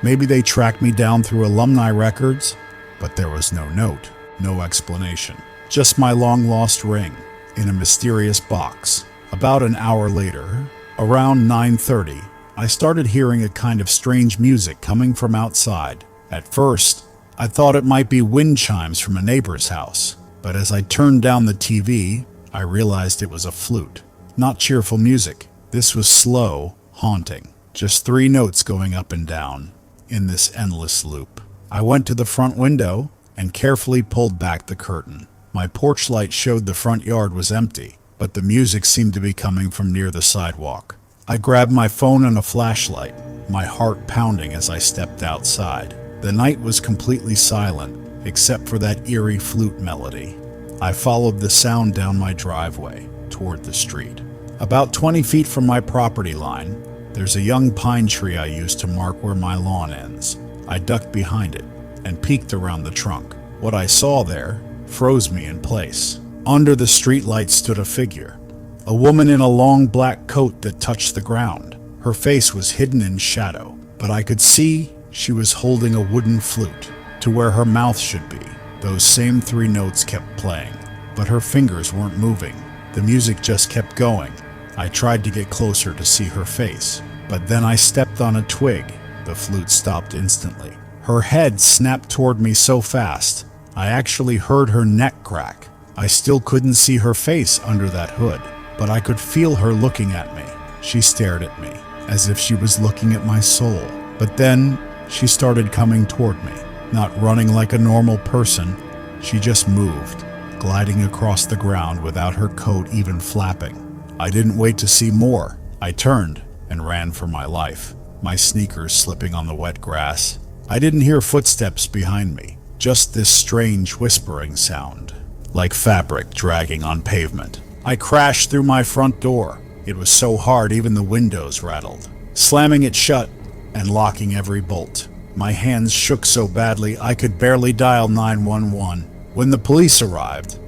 Speaker 1: Maybe they tracked me down through alumni records, but there was no note, no explanation. Just my long-lost ring in a mysterious box. About an hour later, around 9:30, I started hearing a kind of strange music coming from outside. At first, I thought it might be wind chimes from a neighbor's house, but as I turned down the TV, I realized it was a flute. Not cheerful music. This was slow, haunting. Just 3 notes going up and down in this endless loop. I went to the front window and carefully pulled back the curtain. My porch light showed the front yard was empty, but the music seemed to be coming from near the sidewalk. I grabbed my phone and a flashlight, my heart pounding as I stepped outside. The night was completely silent, except for that eerie flute melody. I followed the sound down my driveway, toward the street. About 20 feet from my property line, there's a young pine tree I use to mark where my lawn ends. I ducked behind it and peeked around the trunk. What I saw there froze me in place. Under the streetlight stood a figure, a woman in a long black coat that touched the ground. Her face was hidden in shadow, but I could see she was holding a wooden flute to where her mouth should be. Those same 3 notes kept playing, but her fingers weren't moving. The music just kept going. I tried to get closer to see her face, but then I stepped on a twig. The flute stopped instantly. Her head snapped toward me so fast, I actually heard her neck crack. I still couldn't see her face under that hood, but I could feel her looking at me. She stared at me, as if she was looking at my soul. But then, she started coming toward me, not running like a normal person. She just moved, gliding across the ground without her coat even flapping. I didn't wait to see more. I turned and ran for my life, my sneakers slipping on the wet grass. I didn't hear footsteps behind me, just this strange whispering sound, like fabric dragging on pavement. I crashed through my front door. It was so hard even the windows rattled, slamming it shut and locking every bolt. My hands shook so badly I could barely dial 911. When the police arrived,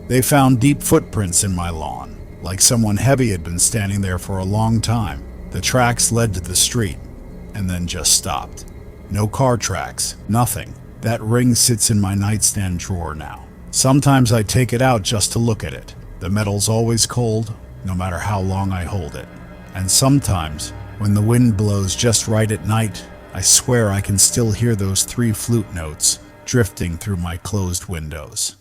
Speaker 1: they found deep footprints in my lawn, like someone heavy had been standing there for a long time. The tracks led to the street, and then just stopped. No car tracks, nothing. That ring sits in my nightstand drawer now. Sometimes I take it out just to look at it. The metal's always cold, no matter how long I hold it. And sometimes, when the wind blows just right at night, I swear I can still hear those 3 flute notes drifting through my closed windows.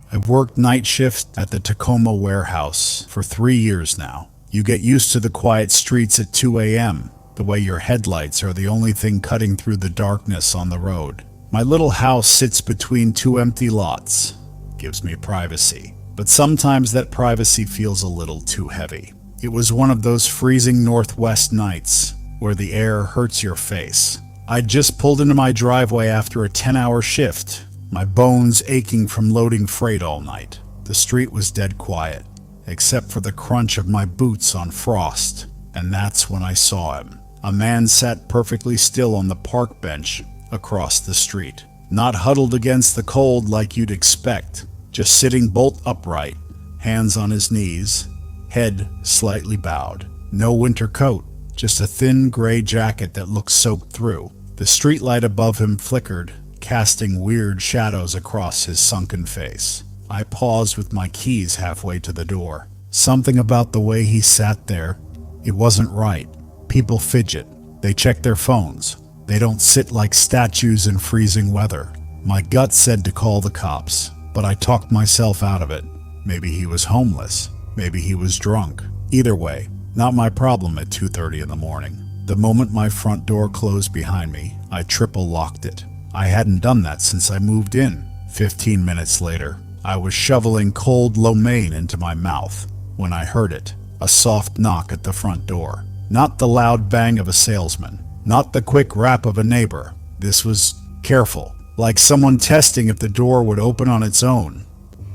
Speaker 1: I've worked night shift at the Tacoma warehouse for 3 years now. You get used to the quiet streets at 2 a.m., The way your headlights are the only thing cutting through the darkness on the road. My little house sits between two empty lots. Gives me privacy. But sometimes that privacy feels a little too heavy. It was one of those freezing northwest nights where the air hurts your face. I'd just pulled into my driveway after a 10-hour shift, my bones aching from loading freight all night. The street was dead quiet, except for the crunch of my boots on frost, and that's when I saw him. A man sat perfectly still on the park bench across the street, not huddled against the cold like you'd expect, just sitting bolt upright, hands on his knees, head slightly bowed. No winter coat, just a thin gray jacket that looked soaked through. The streetlight above him flickered, casting weird shadows across his sunken face. I paused with my keys halfway to the door. Something about the way he sat there, it wasn't right. People fidget. They check their phones. They don't sit like statues in freezing weather. My gut said to call the cops, but I talked myself out of it. Maybe he was homeless. Maybe he was drunk. Either way, not my problem at 2:30 in the morning. The moment my front door closed behind me, I triple locked it. I hadn't done that since I moved in. 15 minutes later, I was shoveling cold lo mein into my mouth when I heard it. A soft knock at the front door. Not the loud bang of a salesman. Not the quick rap of a neighbor. This was careful, like someone testing if the door would open on its own.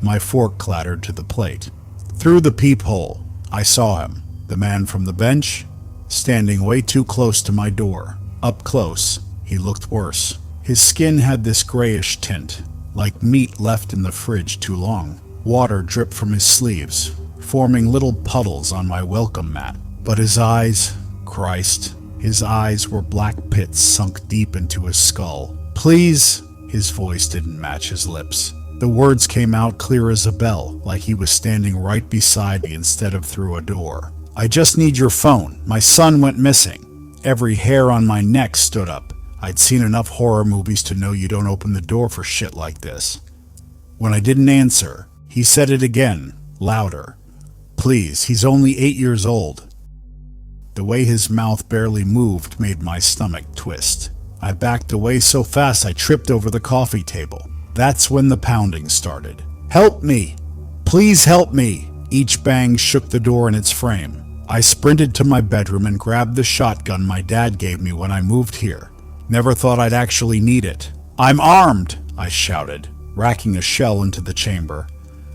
Speaker 1: My fork clattered to the plate. Through the peephole, I saw him, the man from the bench, standing way too close to my door. Up close, he looked worse. His skin had this grayish tint, like meat left in the fridge too long. Water dripped from his sleeves, forming little puddles on my welcome mat. But his eyes, Christ, his eyes were black pits sunk deep into his skull. Please, his voice didn't match his lips. The words came out clear as a bell, like he was standing right beside me instead of through a door. I just need your phone. My son went missing. Every hair on my neck stood up. I'd seen enough horror movies to know you don't open the door for shit like this. When I didn't answer, he said it again, louder. Please, he's only 8 years old. The way his mouth barely moved made my stomach twist. I backed away so fast I tripped over the coffee table. That's when the pounding started. Help me! Please help me! Each bang shook the door in its frame. I sprinted to my bedroom and grabbed the shotgun my dad gave me when I moved here. Never thought I'd actually need it. I'm armed! I shouted, racking a shell into the chamber.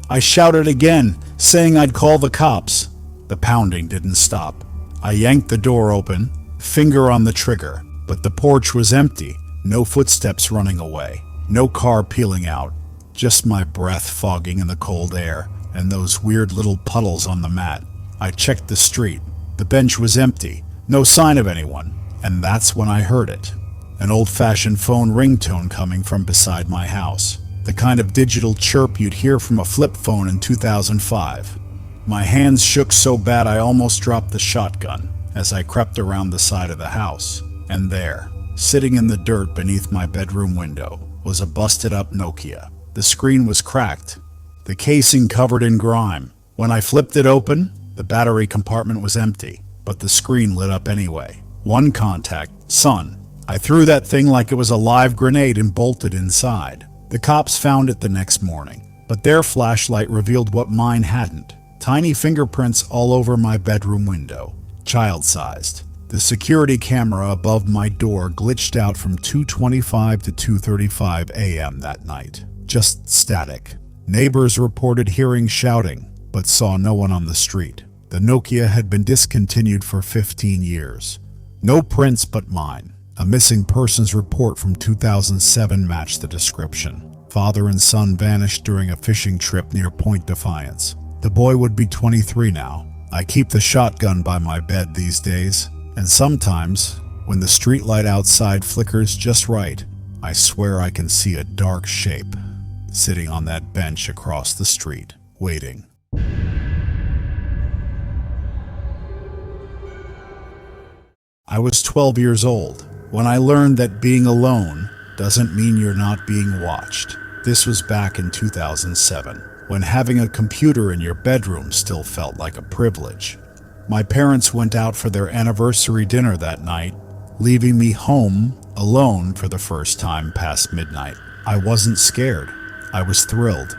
Speaker 1: I shouted again, saying I'd call the cops. The pounding didn't stop. I yanked the door open, finger on the trigger, but the porch was empty, no footsteps running away, no car peeling out, just my breath fogging in the cold air and those weird little puddles on the mat. I checked the street. The bench was empty, no sign of anyone, and that's when I heard it. An old-fashioned phone ringtone coming from beside my house, the kind of digital chirp you'd hear from a flip phone in 2005. My hands shook so bad I almost dropped the shotgun as I crept around the side of the house. And there, sitting in the dirt beneath my bedroom window, was a busted-up Nokia. The screen was cracked, the casing covered in grime. When I flipped it open, the battery compartment was empty, but the screen lit up anyway. One contact, son. I threw that thing like it was a live grenade and bolted inside. The cops found it the next morning, but their flashlight revealed what mine hadn't. Tiny fingerprints all over my bedroom window, child-sized. The security camera above my door glitched out from 2:25 to 2:35 a.m. that night. Just static. Neighbors reported hearing shouting, but saw no one on the street. The Nokia had been discontinued for 15 years. No prints but mine. A missing persons report from 2007 matched the description. Father and son vanished during a fishing trip near Point Defiance. The boy would be 23 now. I keep the shotgun by my bed these days, and sometimes, when the streetlight outside flickers just right, I swear I can see a dark shape sitting on that bench across the street, waiting. I was 12 years old when I learned that being alone doesn't mean you're not being watched. This was back in 2007, when having a computer in your bedroom still felt like a privilege. My parents went out for their anniversary dinner that night, leaving me home alone for the first time past midnight. I wasn't scared. I was thrilled.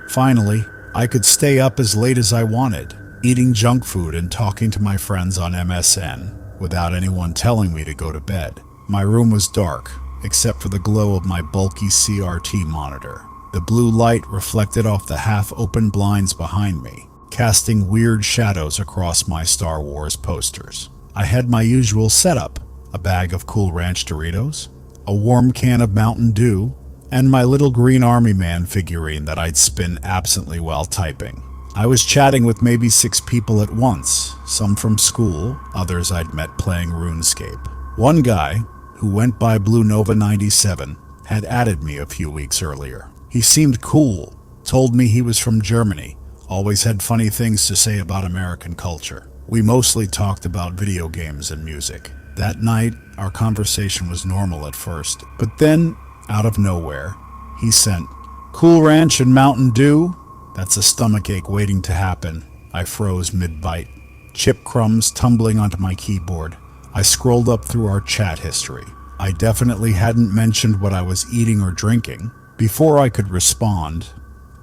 Speaker 1: Finally, I could stay up as late as I wanted, eating junk food and talking to my friends on MSN without anyone telling me to go to bed. My room was dark, except for the glow of my bulky CRT monitor. The blue light reflected off the half-open blinds behind me, casting weird shadows across my Star Wars posters. I had my usual setup: a bag of Cool Ranch Doritos, a warm can of Mountain Dew, and my little green army man figurine that I'd spin absently while typing. I was chatting with maybe 6 people at once, some from school, others I'd met playing RuneScape. One guy, who went by Blue Nova 97, had added me a few weeks earlier. He seemed cool, told me he was from Germany, always had funny things to say about American culture. We mostly talked about video games and music. That night, our conversation was normal at first, but then, out of nowhere, he sent, "Cool Ranch and Mountain Dew? That's a stomachache waiting to happen." I froze mid-bite, chip crumbs tumbling onto my keyboard. I scrolled up through our chat history. I definitely hadn't mentioned what I was eating or drinking. Before I could respond,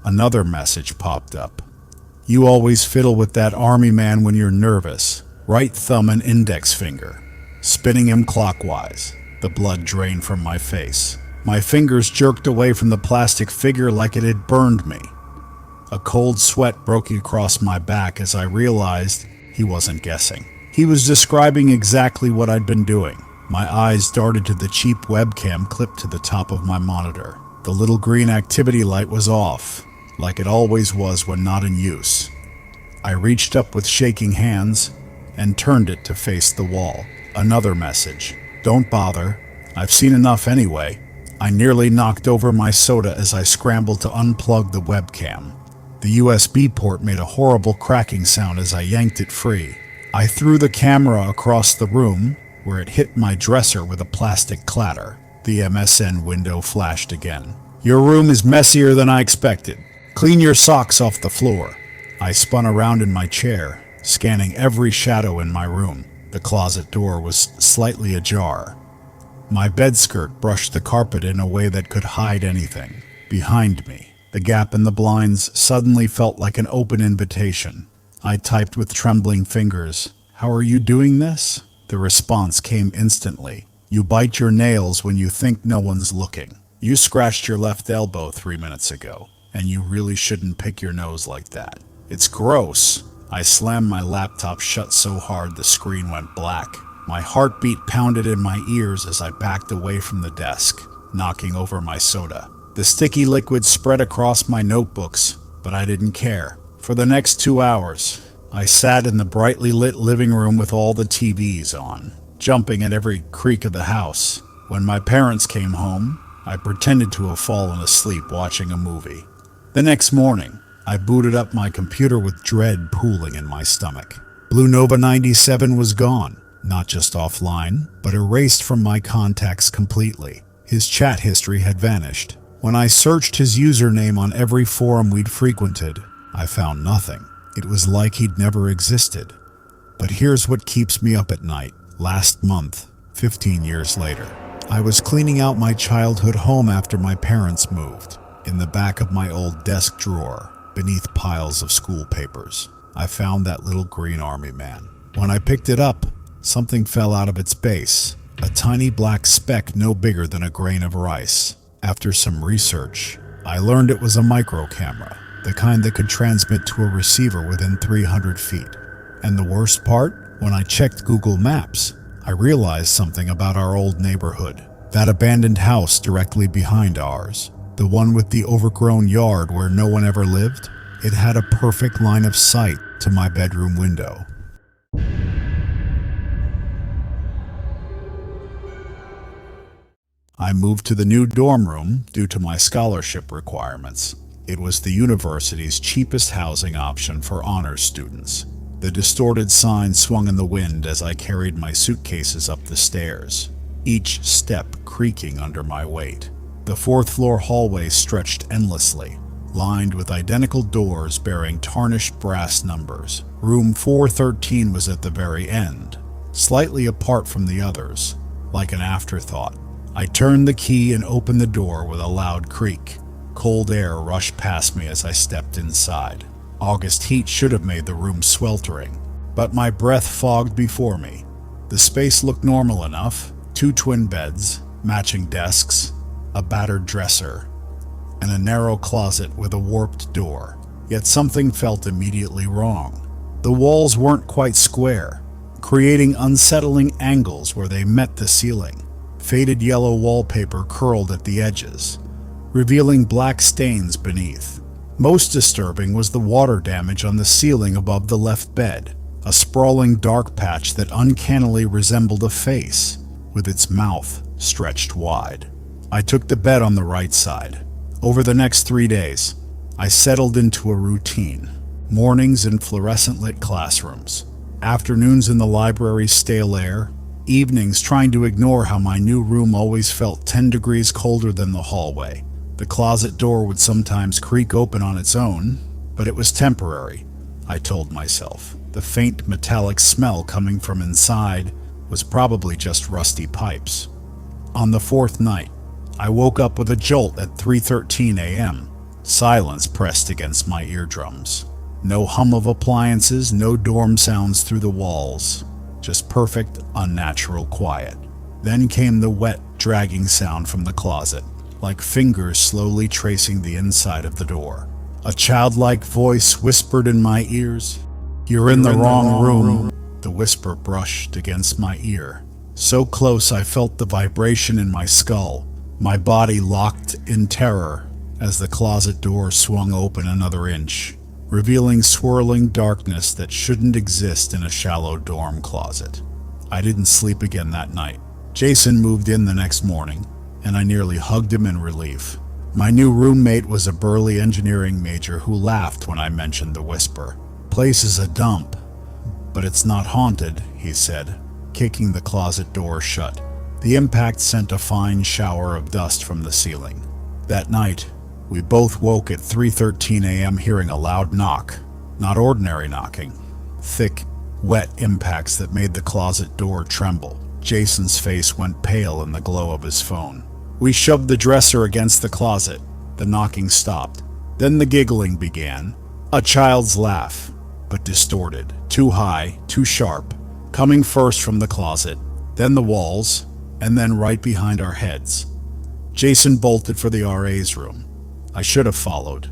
Speaker 1: another message popped up. "You always fiddle with that army man when you're nervous. Right thumb and index finger." Spinning him clockwise, the blood drained from my face. My fingers jerked away from the plastic figure like it had burned me. A cold sweat broke across my back as I realized he wasn't guessing. He was describing exactly what I'd been doing. My eyes darted to the cheap webcam clipped to the top of my monitor. The little green activity light was off, like it always was when not in use. I reached up with shaking hands and turned it to face the wall. Another message. "Don't bother. I've seen enough anyway." I nearly knocked over my soda as I scrambled to unplug the webcam. The USB port made a horrible cracking sound as I yanked it free. I threw the camera across the room, where it hit my dresser with a plastic clatter. The MSN window flashed again. "Your room is messier than I expected. Clean your socks off the floor." I spun around in my chair, scanning every shadow in my room. The closet door was slightly ajar. My bedskirt brushed the carpet in a way that could hide anything. Behind me, the gap in the blinds suddenly felt like an open invitation. I typed with trembling fingers, "How are you doing this?" The response came instantly. "You bite your nails when you think no one's looking. You scratched your left elbow 3 minutes ago, and you really shouldn't pick your nose like that. It's gross." I slammed my laptop shut so hard the screen went black. My heartbeat pounded in my ears as I backed away from the desk, knocking over my soda. The sticky liquid spread across my notebooks, but I didn't care. For the next 2 hours, I sat in the brightly lit living room with all the TVs on, jumping at every creak of the house. When my parents came home, I pretended to have fallen asleep watching a movie. The next morning, I booted up my computer with dread pooling in my stomach. Blue Nova 97 was gone, not just offline, but erased from my contacts completely. His chat history had vanished. When I searched his username on every forum we'd frequented, I found nothing. It was like he'd never existed. But here's what keeps me up at night. Last month, 15 years later, I was cleaning out my childhood home after my parents moved. In the back of my old desk drawer, beneath piles of school papers, I found that little green army man. When I picked it up, something fell out of its base, a tiny black speck no bigger than a grain of rice. After some research, I learned it was a micro camera, the kind that could transmit to a receiver within 300 feet. And the worst part? When I checked Google Maps, I realized something about our old neighborhood. That abandoned house directly behind ours, the one with the overgrown yard where no one ever lived, it had a perfect line of sight to my bedroom window. I moved to the new dorm room due to my scholarship requirements. It was the university's cheapest housing option for honors students. The distorted sign swung in the wind as I carried my suitcases up the stairs, each step creaking under my weight. The 4th floor hallway stretched endlessly, lined with identical doors bearing tarnished brass numbers. Room 413 was at the very end, slightly apart from the others, like an afterthought. I turned the key and opened the door with a loud creak. Cold air rushed past me as I stepped inside. August heat should have made the room sweltering, but my breath fogged before me. The space looked normal enough: 2 twin beds, matching desks, a battered dresser, and a narrow closet with a warped door. Yet something felt immediately wrong. The walls weren't quite square, creating unsettling angles where they met the ceiling. Faded yellow wallpaper curled at the edges, revealing black stains beneath. Most disturbing was the water damage on the ceiling above the left bed, a sprawling dark patch that uncannily resembled a face, with its mouth stretched wide. I took the bed on the right side. Over the next 3 days, I settled into a routine. Mornings in fluorescent-lit classrooms, afternoons in the library's stale air, evenings trying to ignore how my new room always felt 10 degrees colder than the hallway. The closet door would sometimes creak open on its own, but it was temporary, I told myself. The faint metallic smell coming from inside was probably just rusty pipes. On the 4th night, I woke up with a jolt at 3:13 a.m. Silence pressed against my eardrums. No hum of appliances, no dorm sounds through the walls. Just perfect, unnatural quiet. Then came the wet, dragging sound from the closet, like fingers slowly tracing the inside of the door. A childlike voice whispered in my ears, "You're in the wrong room." The whisper brushed against my ear, so close I felt the vibration in my skull. My body locked in terror as the closet door swung open another inch, revealing swirling darkness that shouldn't exist in a shallow dorm closet. I didn't sleep again that night. Jason moved in the next morning, and I nearly hugged him in relief. My new roommate was a burly engineering major who laughed when I mentioned the whisper. "Place is a dump, but it's not haunted," he said, kicking the closet door shut. The impact sent a fine shower of dust from the ceiling. That night, we both woke at 3:13 a.m. hearing a loud knock. Not ordinary knocking. Thick, wet impacts that made the closet door tremble. Jason's face went pale in the glow of his phone. We shoved the dresser against the closet. The knocking stopped. Then the giggling began. A child's laugh, but distorted, too high, too sharp, coming first from the closet, then the walls, and then right behind our heads. Jason bolted for the RA's room. I should have followed.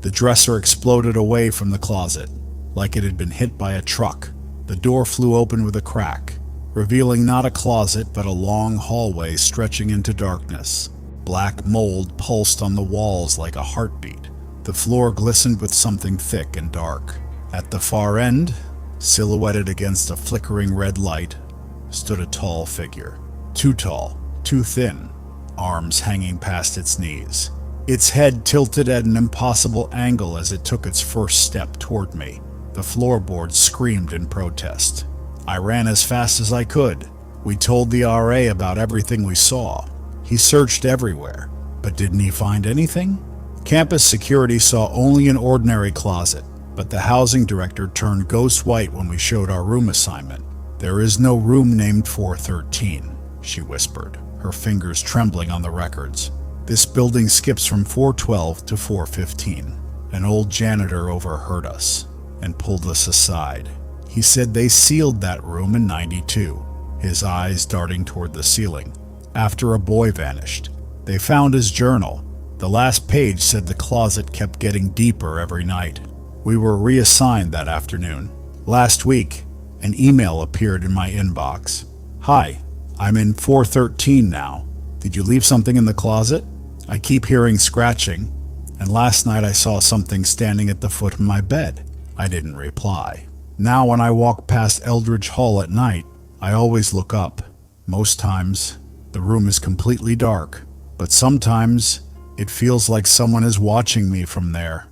Speaker 1: The dresser exploded away from the closet, like it had been hit by a truck. The door flew open with a crack, revealing not a closet but a long hallway stretching into darkness. Black mold pulsed on the walls like a heartbeat. The floor glistened with something thick and dark. At the far end, silhouetted against a flickering red light, stood a tall figure. Too tall, too thin, arms hanging past its knees. Its head tilted at an impossible angle as it took its first step toward me. The floorboards screamed in protest. I ran as fast as I could. We told the RA about everything we saw. He searched everywhere, but didn't he find anything? Campus security saw only an ordinary closet, but the housing director turned ghost white when we showed our room assignment. "There is no room named 413, she whispered, her fingers trembling on the records. "This building skips from 412 to 415. An old janitor overheard us and pulled us aside. He said they sealed that room in '92, his eyes darting toward the ceiling. After a boy vanished, they found his journal. The last page said the closet kept getting deeper every night. We were reassigned that afternoon. Last week, an email appeared in my inbox. 'Hi, I'm in 413 now. Did you leave something in the closet? I keep hearing scratching, and last night I saw something standing at the foot of my bed.' I didn't reply. Now when I walk past Eldridge Hall at night, I always look up. Most times, the room is completely dark, but sometimes it feels like someone is watching me from there."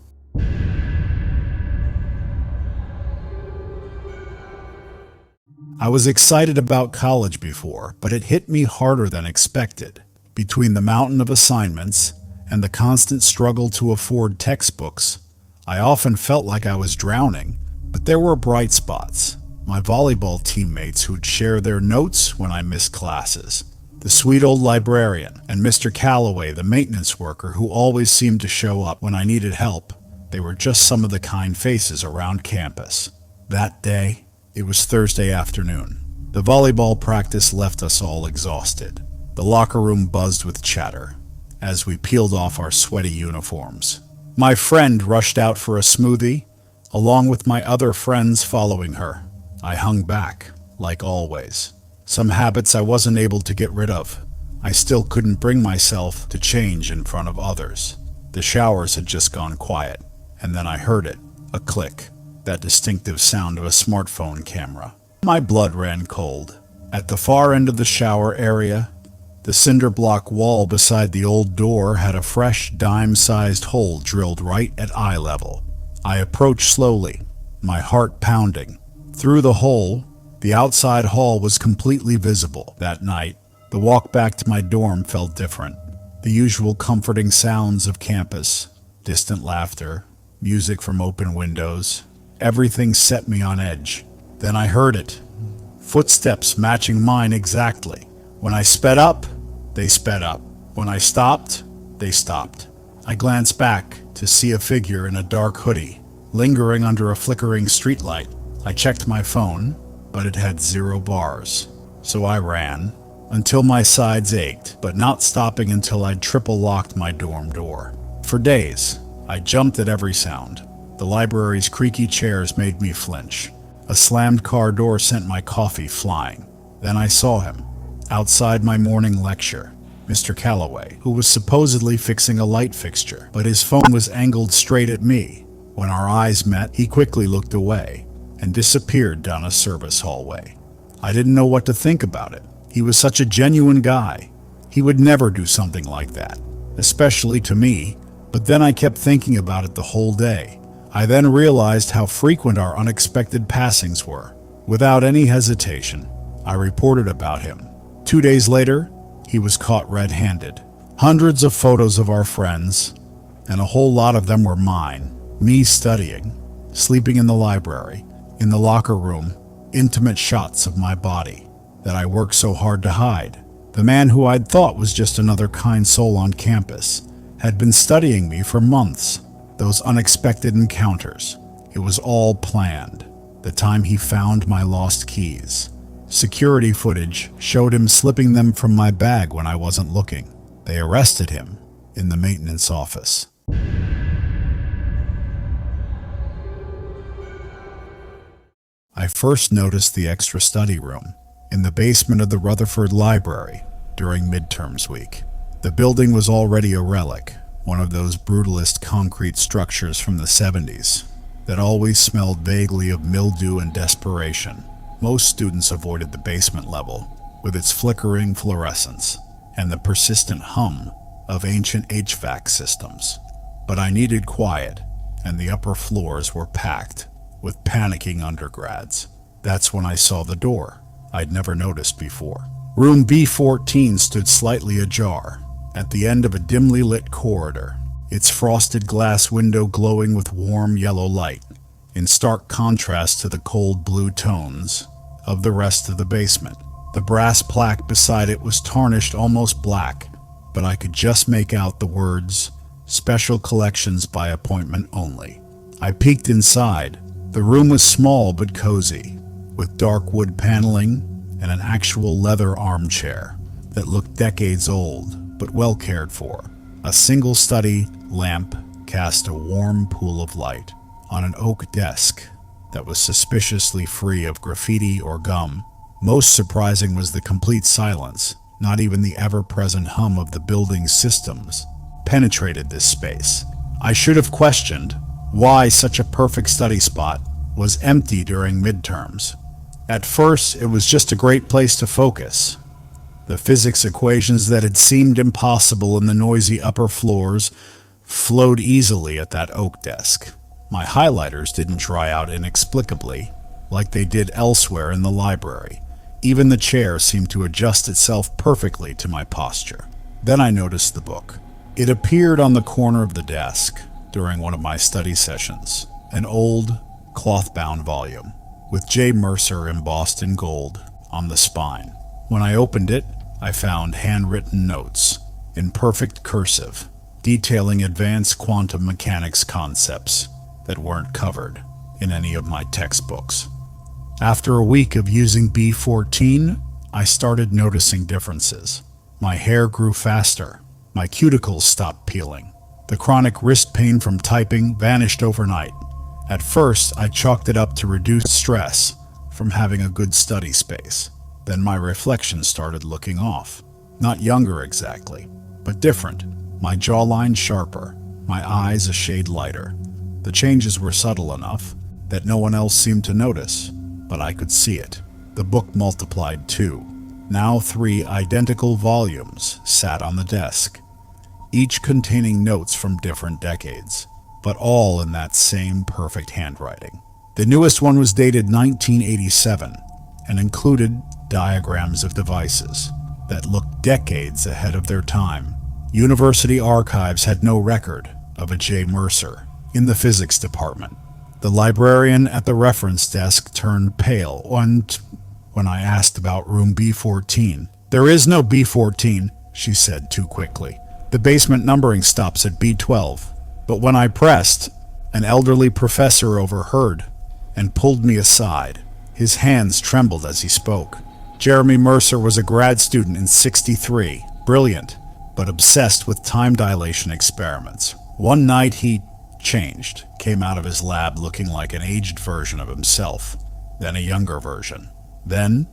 Speaker 1: I was excited about college before, but it hit me harder than expected. Between the mountain of assignments and the constant struggle to afford textbooks. I often felt like I was drowning, but there were bright spots. My volleyball teammates who'd share their notes when I missed classes. The sweet old librarian, and Mr. Calloway, the maintenance worker who always seemed to show up when I needed help. They were just some of the kind faces around campus. That day, it was Thursday afternoon. The volleyball practice left us all exhausted. The locker room buzzed with chatter as we peeled off our sweaty uniforms. My friend rushed out for a smoothie, along with my other friends following her. I hung back, like always. Some habits I wasn't able to get rid of. I still couldn't bring myself to change in front of others. The showers had just gone quiet, and then I heard it, a click, that distinctive sound of a smartphone camera. My blood ran cold. At the far end of the shower area, the cinder block wall beside the old door had a fresh, dime-sized hole drilled right at eye level. I approached slowly, my heart pounding. Through the hole, the outside hall was completely visible. That night, the walk back to my dorm felt different. The usual comforting sounds of campus, distant laughter, music from open windows, everything set me on edge. Then I heard it. Footsteps matching mine exactly. When I sped up, they sped up. When I stopped, they stopped. I glanced back to see a figure in a dark hoodie, lingering under a flickering streetlight. I checked my phone, but it had 0 bars. So I ran, until my sides ached, but not stopping until I'd triple-locked my dorm door. For days, I jumped at every sound. The library's creaky chairs made me flinch. A slammed car door sent my coffee flying. Then I saw him, outside my morning lecture, Mr. Calloway, who was supposedly fixing a light fixture, but his phone was angled straight at me. When our eyes met, he quickly looked away and disappeared down a service hallway. I didn't know what to think about it. He was such a genuine guy. He would never do something like that, especially to me. But then I kept thinking about it the whole day. I then realized how frequent our unexpected passings were. Without any hesitation, I reported about him. 2 days later, he was caught red-handed. Hundreds of photos of our friends, and a whole lot of them were mine. Me studying, sleeping in the library, in the locker room, intimate shots of my body that I worked so hard to hide. The man who I'd thought was just another kind soul on campus had been studying me for months. Those unexpected encounters. It was all planned. The time he found my lost keys. Security footage showed him slipping them from my bag when I wasn't looking. They arrested him in the maintenance office. I first noticed the extra study room in the basement of the Rutherford Library during midterms week. The building was already a relic, one of those brutalist concrete structures from the 70s that always smelled vaguely of mildew and desperation. Most students avoided the basement level with its flickering fluorescence and the persistent hum of ancient HVAC systems. But I needed quiet, and the upper floors were packed with panicking undergrads. That's when I saw the door I'd never noticed before. Room B14 stood slightly ajar at the end of a dimly lit corridor, its frosted glass window glowing with warm yellow light, in stark contrast to the cold blue tones of the rest of the basement. The brass plaque beside it was tarnished almost black, but I could just make out the words, "Special collections by appointment only." I peeked inside. The room was small but cozy, with dark wood paneling and an actual leather armchair that looked decades old but well cared for. A single study lamp cast a warm pool of light on an oak desk that was suspiciously free of graffiti or gum. Most surprising was the complete silence. Not even the ever-present hum of the building's systems penetrated this space. I should have questioned why such a perfect study spot was empty during midterms. At first, it was just a great place to focus. The physics equations that had seemed impossible in the noisy upper floors flowed easily at that oak desk. My highlighters didn't dry out inexplicably, like they did elsewhere in the library. Even the chair seemed to adjust itself perfectly to my posture. Then I noticed the book. It appeared on the corner of the desk during one of my study sessions, an old, cloth-bound volume with J. Mercer embossed in gold on the spine. When I opened it, I found handwritten notes in perfect cursive detailing advanced quantum mechanics concepts that weren't covered in any of my textbooks. After a week of using B14, I started noticing differences. My hair grew faster. My cuticles stopped peeling. The chronic wrist pain from typing vanished overnight. At first, I chalked it up to reduced stress from having a good study space. Then my reflection started looking off. Not younger exactly, but different. My jawline sharper, my eyes a shade lighter. The changes were subtle enough that no one else seemed to notice, but I could see it. The book multiplied too. Now 3 identical volumes sat on the desk, each containing notes from different decades, but all in that same perfect handwriting. The newest one was dated 1987 and included diagrams of devices that looked decades ahead of their time. University archives had no record of a J. Mercer in the physics department. The librarian at the reference desk turned pale when I asked about room B14. "There is no B14, she said too quickly. "The basement numbering stops at B12. But when I pressed, an elderly professor overheard and pulled me aside. His hands trembled as he spoke. Jeremy Mercer was a grad student in '63, brilliant, but obsessed with time dilation experiments. One night he changed, came out of his lab looking like an aged version of himself, then a younger version. Then,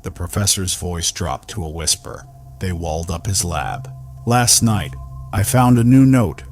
Speaker 1: the professor's voice dropped to a whisper. They walled up his lab. Last night, I found a new note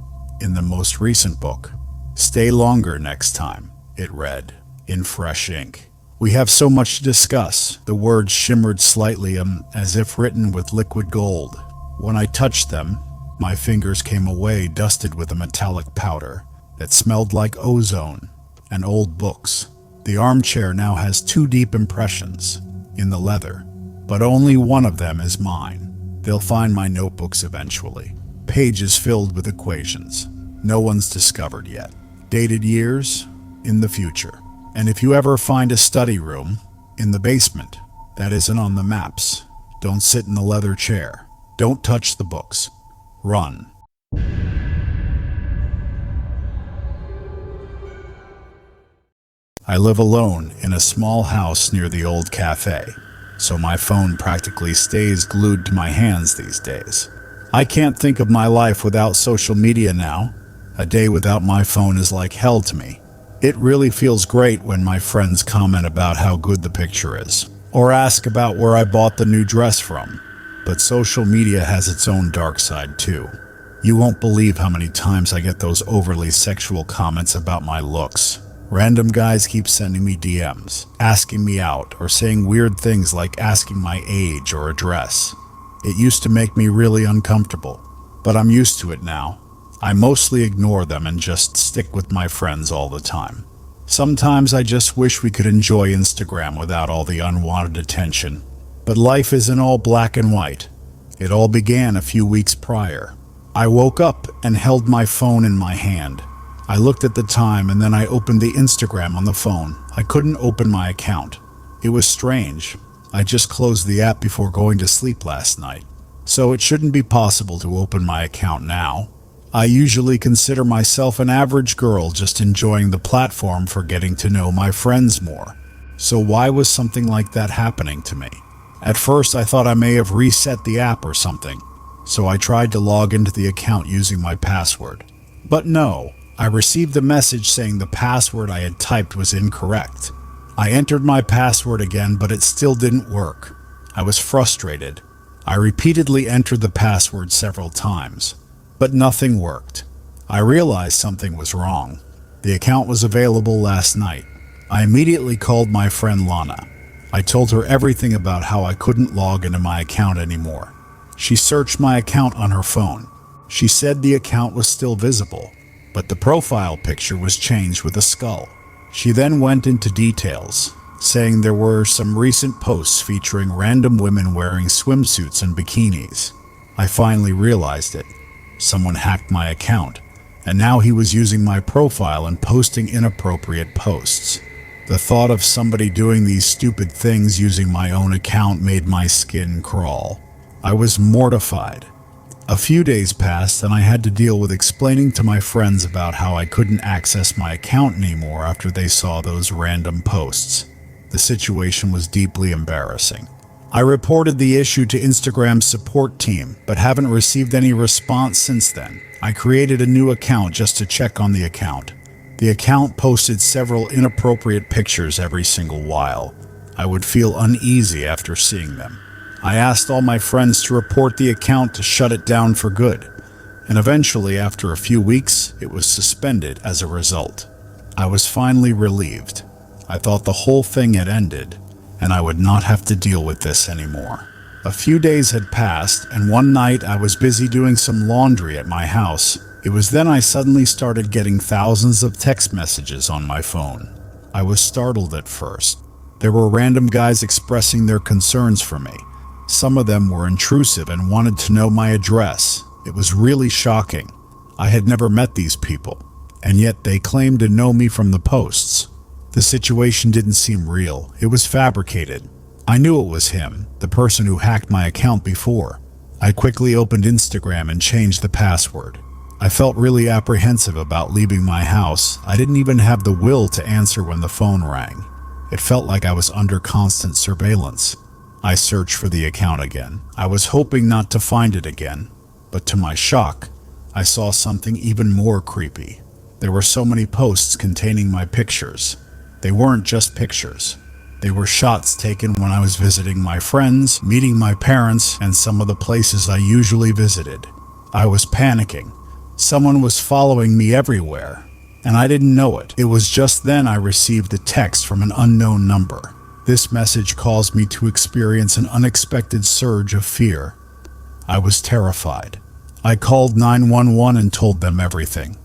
Speaker 1: in the most recent book. Stay longer next time, it read, in fresh ink. We have so much to discuss. The words shimmered slightly as if written with liquid gold. When I touched them, my fingers came away dusted with a metallic powder that smelled like ozone and old books. The armchair now has 2 deep impressions in the leather, but only one of them is mine. They'll find my notebooks eventually. Pages filled with equations. No one's discovered yet. Dated years in the future. And if you ever find a study room in the basement that isn't on the maps, don't sit in the leather chair. Don't touch the books. Run. I live alone in a small house near the old cafe, so my phone practically stays glued to my hands these days. I can't think of my life without social media now. A day without my phone is like hell to me. It really feels great when my friends comment about how good the picture is, or ask about where I bought the new dress from. But social media has its own dark side too. You won't believe how many times I get those overly sexual comments about my looks. Random guys keep sending me DMs, asking me out, or saying weird things like asking my age or address. It used to make me really uncomfortable, but I'm used to it now. I mostly ignore them and just stick with my friends all the time. Sometimes I just wish we could enjoy Instagram without all the unwanted attention. But life isn't all black and white. It all began a few weeks prior. I woke up and held my phone in my hand. I looked at the time and then I opened the Instagram on the phone. I couldn't open my account. It was strange. I just closed the app before going to sleep last night. So it shouldn't be possible to open my account now. I usually consider myself an average girl just enjoying the platform for getting to know my friends more. So why was something like that happening to me? At first I thought I may have reset the app or something, so I tried to log into the account using my password. But no, I received a message saying the password I had typed was incorrect. I entered my password again, but it still didn't work. I was frustrated. I repeatedly entered the password several times, but nothing worked. I realized something was wrong. The account was available last night. I immediately called my friend Lana. I told her everything about how I couldn't log into my account anymore. She searched my account on her phone. She said the account was still visible, but the profile picture was changed with a skull. She then went into details, saying there were some recent posts featuring random women wearing swimsuits and bikinis. I finally realized it. Someone hacked my account, and now he was using my profile and posting inappropriate posts. The thought of somebody doing these stupid things using my own account made my skin crawl. I was mortified. A few days passed and I had to deal with explaining to my friends about how I couldn't access my account anymore after they saw those random posts. The situation was deeply embarrassing. I reported the issue to Instagram's support team, but haven't received any response since then. I created a new account just to check on the account. The account posted several inappropriate pictures every single while. I would feel uneasy after seeing them. I asked all my friends to report the account to shut it down for good, and eventually, after a few weeks, it was suspended as a result. I was finally relieved. I thought the whole thing had ended, and I would not have to deal with this anymore. A few days had passed, and one night I was busy doing some laundry at my house. It was then I suddenly started getting thousands of text messages on my phone. I was startled at first. There were random guys expressing their concerns for me. Some of them were intrusive and wanted to know my address. It was really shocking. I had never met these people, and yet they claimed to know me from the posts. The situation didn't seem real. It was fabricated. I knew it was him, the person who hacked my account before. I quickly opened Instagram and changed the password. I felt really apprehensive about leaving my house. I didn't even have the will to answer when the phone rang. It felt like I was under constant surveillance. I searched for the account again. I was hoping not to find it again, but to my shock, I saw something even more creepy. There were so many posts containing my pictures. They weren't just pictures. They were shots taken when I was visiting my friends, meeting my parents, and some of the places I usually visited. I was panicking. Someone was following me everywhere, and I didn't know it. It was just then I received a text from an unknown number. This message caused me to experience an unexpected surge of fear. I was terrified. I called 911 and told them everything.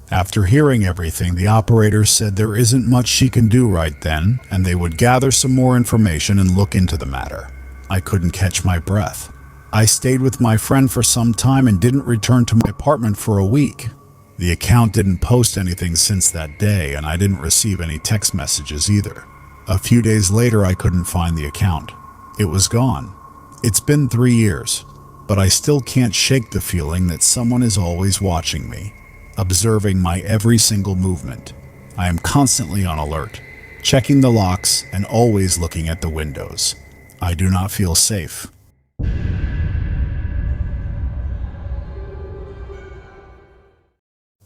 Speaker 1: After hearing everything, the operator said there isn't much she can do right then, and they would gather some more information and look into the matter. I couldn't catch my breath. I stayed with my friend for some time and didn't return to my apartment for a week. The account didn't post anything since that day, and I didn't receive any text messages either. A few days later, I couldn't find the account. It was gone. It's been 3 years, but I still can't shake the feeling that someone is always watching me, observing my every single movement. I am constantly on alert, checking the locks and always looking at the windows. I do not feel safe.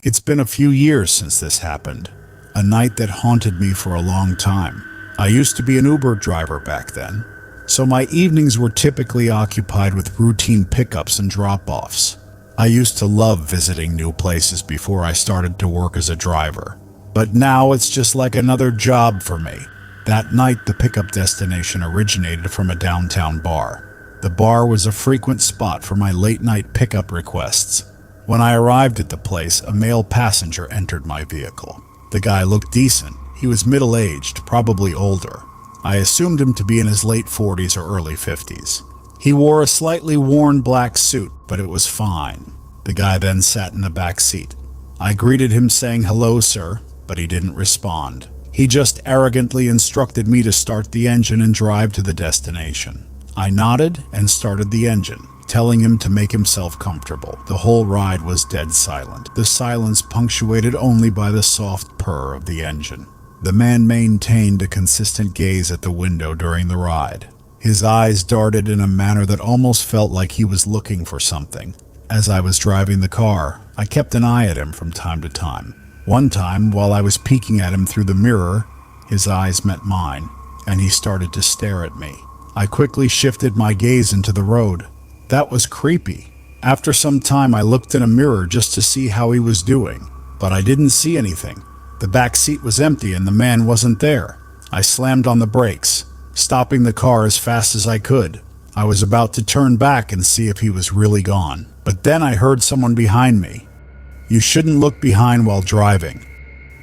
Speaker 1: It's been a few years since this happened, a night that haunted me for a long time. I used to be an Uber driver back then, so my evenings were typically occupied with routine pickups and drop-offs. I used to love visiting new places before I started to work as a driver, but now it's just like another job for me. That night, the pickup destination originated from a downtown bar. The bar was a frequent spot for my late-night pickup requests. When I arrived at the place, a male passenger entered my vehicle. The guy looked decent. He was middle-aged, probably older. I assumed him to be in his late 40s or early 50s. He wore a slightly worn black suit, but it was fine. The guy then sat in the back seat. I greeted him saying, "Hello, sir," but he didn't respond. He just arrogantly instructed me to start the engine and drive to the destination. I nodded and started the engine, telling him to make himself comfortable. The whole ride was dead silent, the silence punctuated only by the soft purr of the engine. The man maintained a consistent gaze at the window during the ride. His eyes darted in a manner that almost felt like he was looking for something. As I was driving the car, I kept an eye at him from time to time. One time, while I was peeking at him through the mirror, his eyes met mine, and he started to stare at me. I quickly shifted my gaze into the road. That was creepy. After some time, I looked in a mirror just to see how he was doing, but I didn't see anything. The back seat was empty and the man wasn't there. I slammed on the brakes, stopping the car as fast as I could. I was about to turn back and see if he was really gone, but then I heard someone behind me. You shouldn't look behind while driving.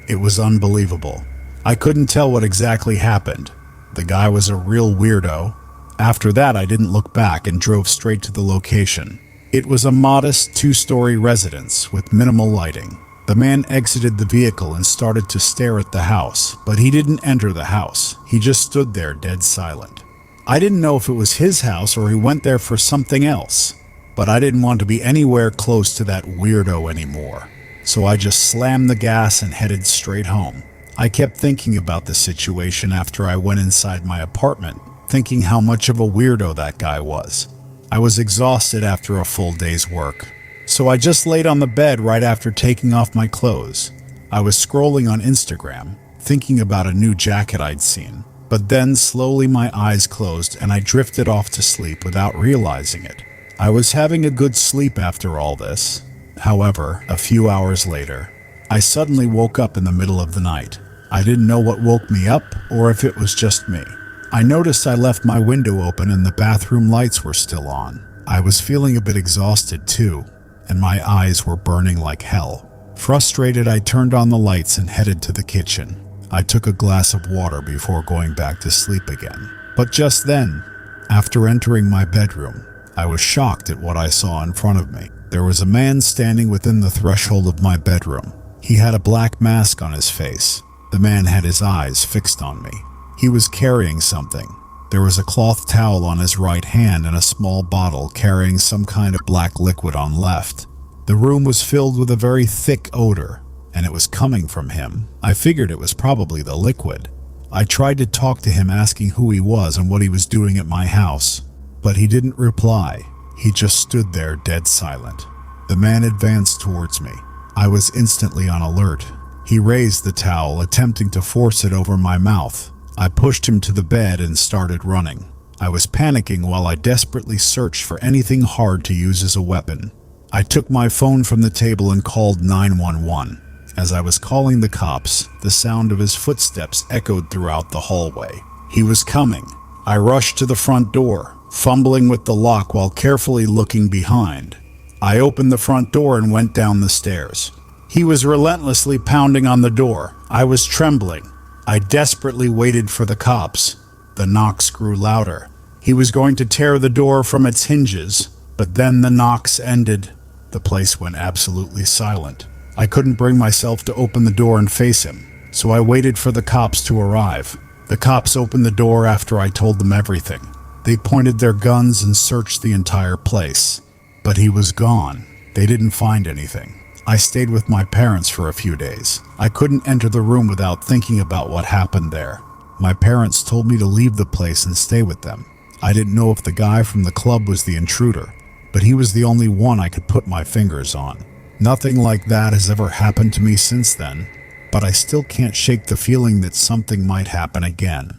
Speaker 1: It was unbelievable. I couldn't tell what exactly happened. The guy was a real weirdo. After that, I didn't look back and drove straight to the location. It was a modest two-story residence with minimal lighting. The man exited the vehicle and started to stare at the house, but he didn't enter the house. He just stood there dead silent. I didn't know if it was his house or he went there for something else, but I didn't want to be anywhere close to that weirdo anymore. So I just slammed the gas and headed straight home. I kept thinking about the situation after I went inside my apartment, thinking how much of a weirdo that guy was. I was exhausted after a full day's work, so I just laid on the bed right after taking off my clothes. I was scrolling on Instagram, thinking about a new jacket I'd seen, but then slowly my eyes closed and I drifted off to sleep without realizing it. I was having a good sleep after all this. However, a few hours later, I suddenly woke up in the middle of the night. I didn't know what woke me up or if it was just me. I noticed I left my window open and the bathroom lights were still on. I was feeling a bit exhausted too, and my eyes were burning like hell. Frustrated, I turned on the lights and headed to the kitchen. I took a glass of water before going back to sleep again. But just then, after entering my bedroom, I was shocked at what I saw in front of me. There was a man standing within the threshold of my bedroom. He had a black mask on his face. The man had his eyes fixed on me. He was carrying something. There was a cloth towel on his right hand and a small bottle carrying some kind of black liquid on left. The room was filled with a very thick odor, and it was coming from him. I figured it was probably the liquid. I tried to talk to him asking who he was and what he was doing at my house, but he didn't reply. He just stood there dead silent. The man advanced towards me. I was instantly on alert. He raised the towel, attempting to force it over my mouth. I pushed him to the bed and started running. I was panicking while I desperately searched for anything hard to use as a weapon. I took my phone from the table and called 911. As I was calling the cops, the sound of his footsteps echoed throughout the hallway. He was coming. I rushed to the front door, fumbling with the lock while carefully looking behind. I opened the front door and went down the stairs. He was relentlessly pounding on the door. I was trembling. I desperately waited for the cops. The knocks grew louder. He was going to tear the door from its hinges, but then the knocks ended. The place went absolutely silent. I couldn't bring myself to open the door and face him, so I waited for the cops to arrive. The cops opened the door after I told them everything. They pointed their guns and searched the entire place, but he was gone. They didn't find anything. I stayed with my parents for a few days. I couldn't enter the room without thinking about what happened there. My parents told me to leave the place and stay with them. I didn't know if the guy from the club was the intruder, but he was the only one I could put my fingers on. Nothing like that has ever happened to me since then, but I still can't shake the feeling that something might happen again.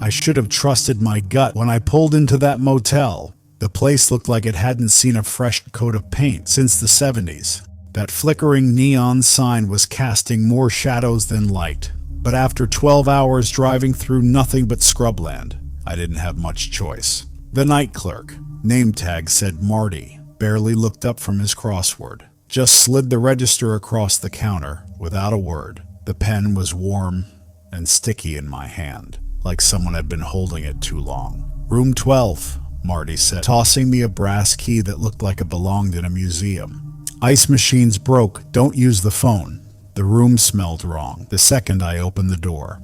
Speaker 1: I should have trusted my gut when I pulled into that motel. The place looked like it hadn't seen a fresh coat of paint since the 70s. That flickering neon sign was casting more shadows than light. But after 12 hours driving through nothing but scrubland, I didn't have much choice. The night clerk, name tag said Marty, barely looked up from his crossword. Just slid the register across the counter without a word. The pen was warm and sticky in my hand, like someone had been holding it too long. Room 12, Marty said, tossing me a brass key that looked like it belonged in a museum. Ice machine's broke, don't use the phone. The room smelled wrong the second I opened the door.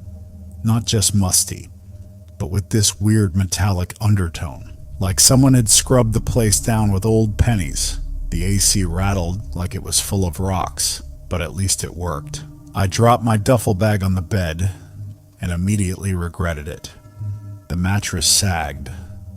Speaker 1: Not just musty, but with this weird metallic undertone, like someone had scrubbed the place down with old pennies. The AC rattled like it was full of rocks, but at least it worked. I dropped my duffel bag on the bed and immediately regretted it. The mattress sagged,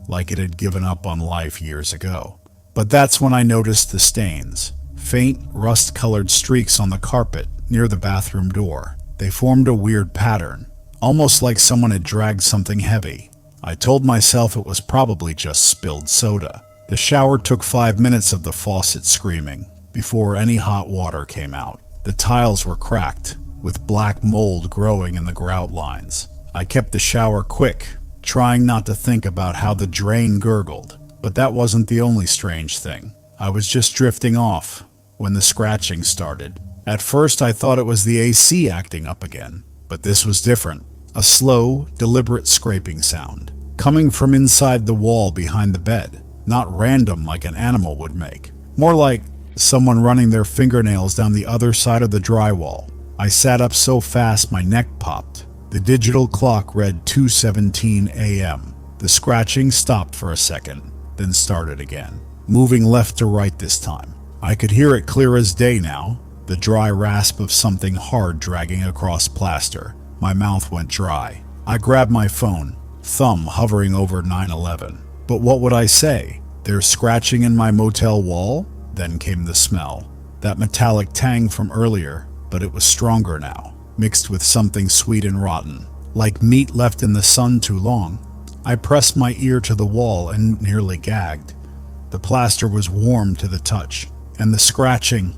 Speaker 1: like it had given up on life years ago. But that's when I noticed the stains. Faint, rust-colored streaks on the carpet near the bathroom door. They formed a weird pattern, almost like someone had dragged something heavy. I told myself it was probably just spilled soda. The shower took 5 minutes of the faucet screaming before any hot water came out. The tiles were cracked, with black mold growing in the grout lines. I kept the shower quick, trying not to think about how the drain gurgled. But that wasn't the only strange thing. I was just drifting off when the scratching started. At first I thought it was the AC acting up again, but this was different. A slow, deliberate scraping sound, coming from inside the wall behind the bed, not random like an animal would make. More like someone running their fingernails down the other side of the drywall. I sat up so fast my neck popped. The digital clock read 2:17 a.m. The scratching stopped for a second, then started again, moving left to right this time. I could hear it clear as day now, the dry rasp of something hard dragging across plaster. My mouth went dry. I grabbed my phone, thumb hovering over 911. But what would I say? There's scratching in my motel wall? Then came the smell. That metallic tang from earlier, but it was stronger now, mixed with something sweet and rotten, like meat left in the sun too long. I pressed my ear to the wall and nearly gagged. The plaster was warm to the touch, and the scratching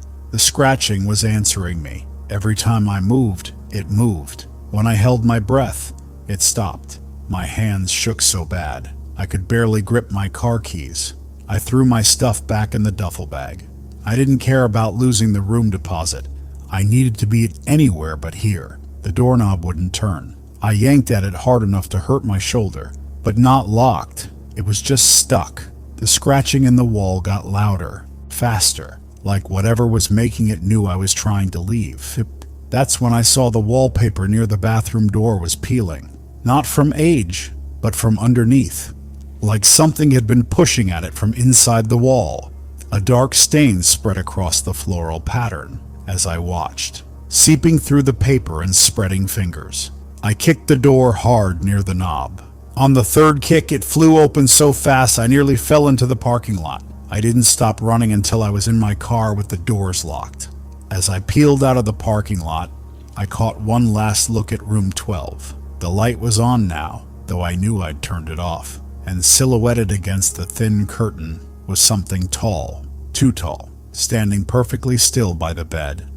Speaker 1: was answering me. Every time I moved, it moved. When I held my breath, it stopped. My hands shook so bad, I could barely grip my car keys. I threw my stuff back in the duffel bag. I didn't care about losing the room deposit. I needed to be anywhere but here. The doorknob wouldn't turn. I yanked at it hard enough to hurt my shoulder, but not locked. It was just stuck. The scratching in the wall got louder, faster, like whatever was making it knew I was trying to leave. That's when I saw the wallpaper near the bathroom door was peeling. Not from age, but from underneath. Like something had been pushing at it from inside the wall. A dark stain spread across the floral pattern as I watched, seeping through the paper and spreading fingers. I kicked the door hard near the knob. On the third kick, it flew open so fast I nearly fell into the parking lot. I didn't stop running until I was in my car with the doors locked. As I peeled out of the parking lot, I caught one last look at room 12. The light was on now, though I knew I'd turned it off, and silhouetted against the thin curtain was something tall, too tall, standing perfectly still by the bed.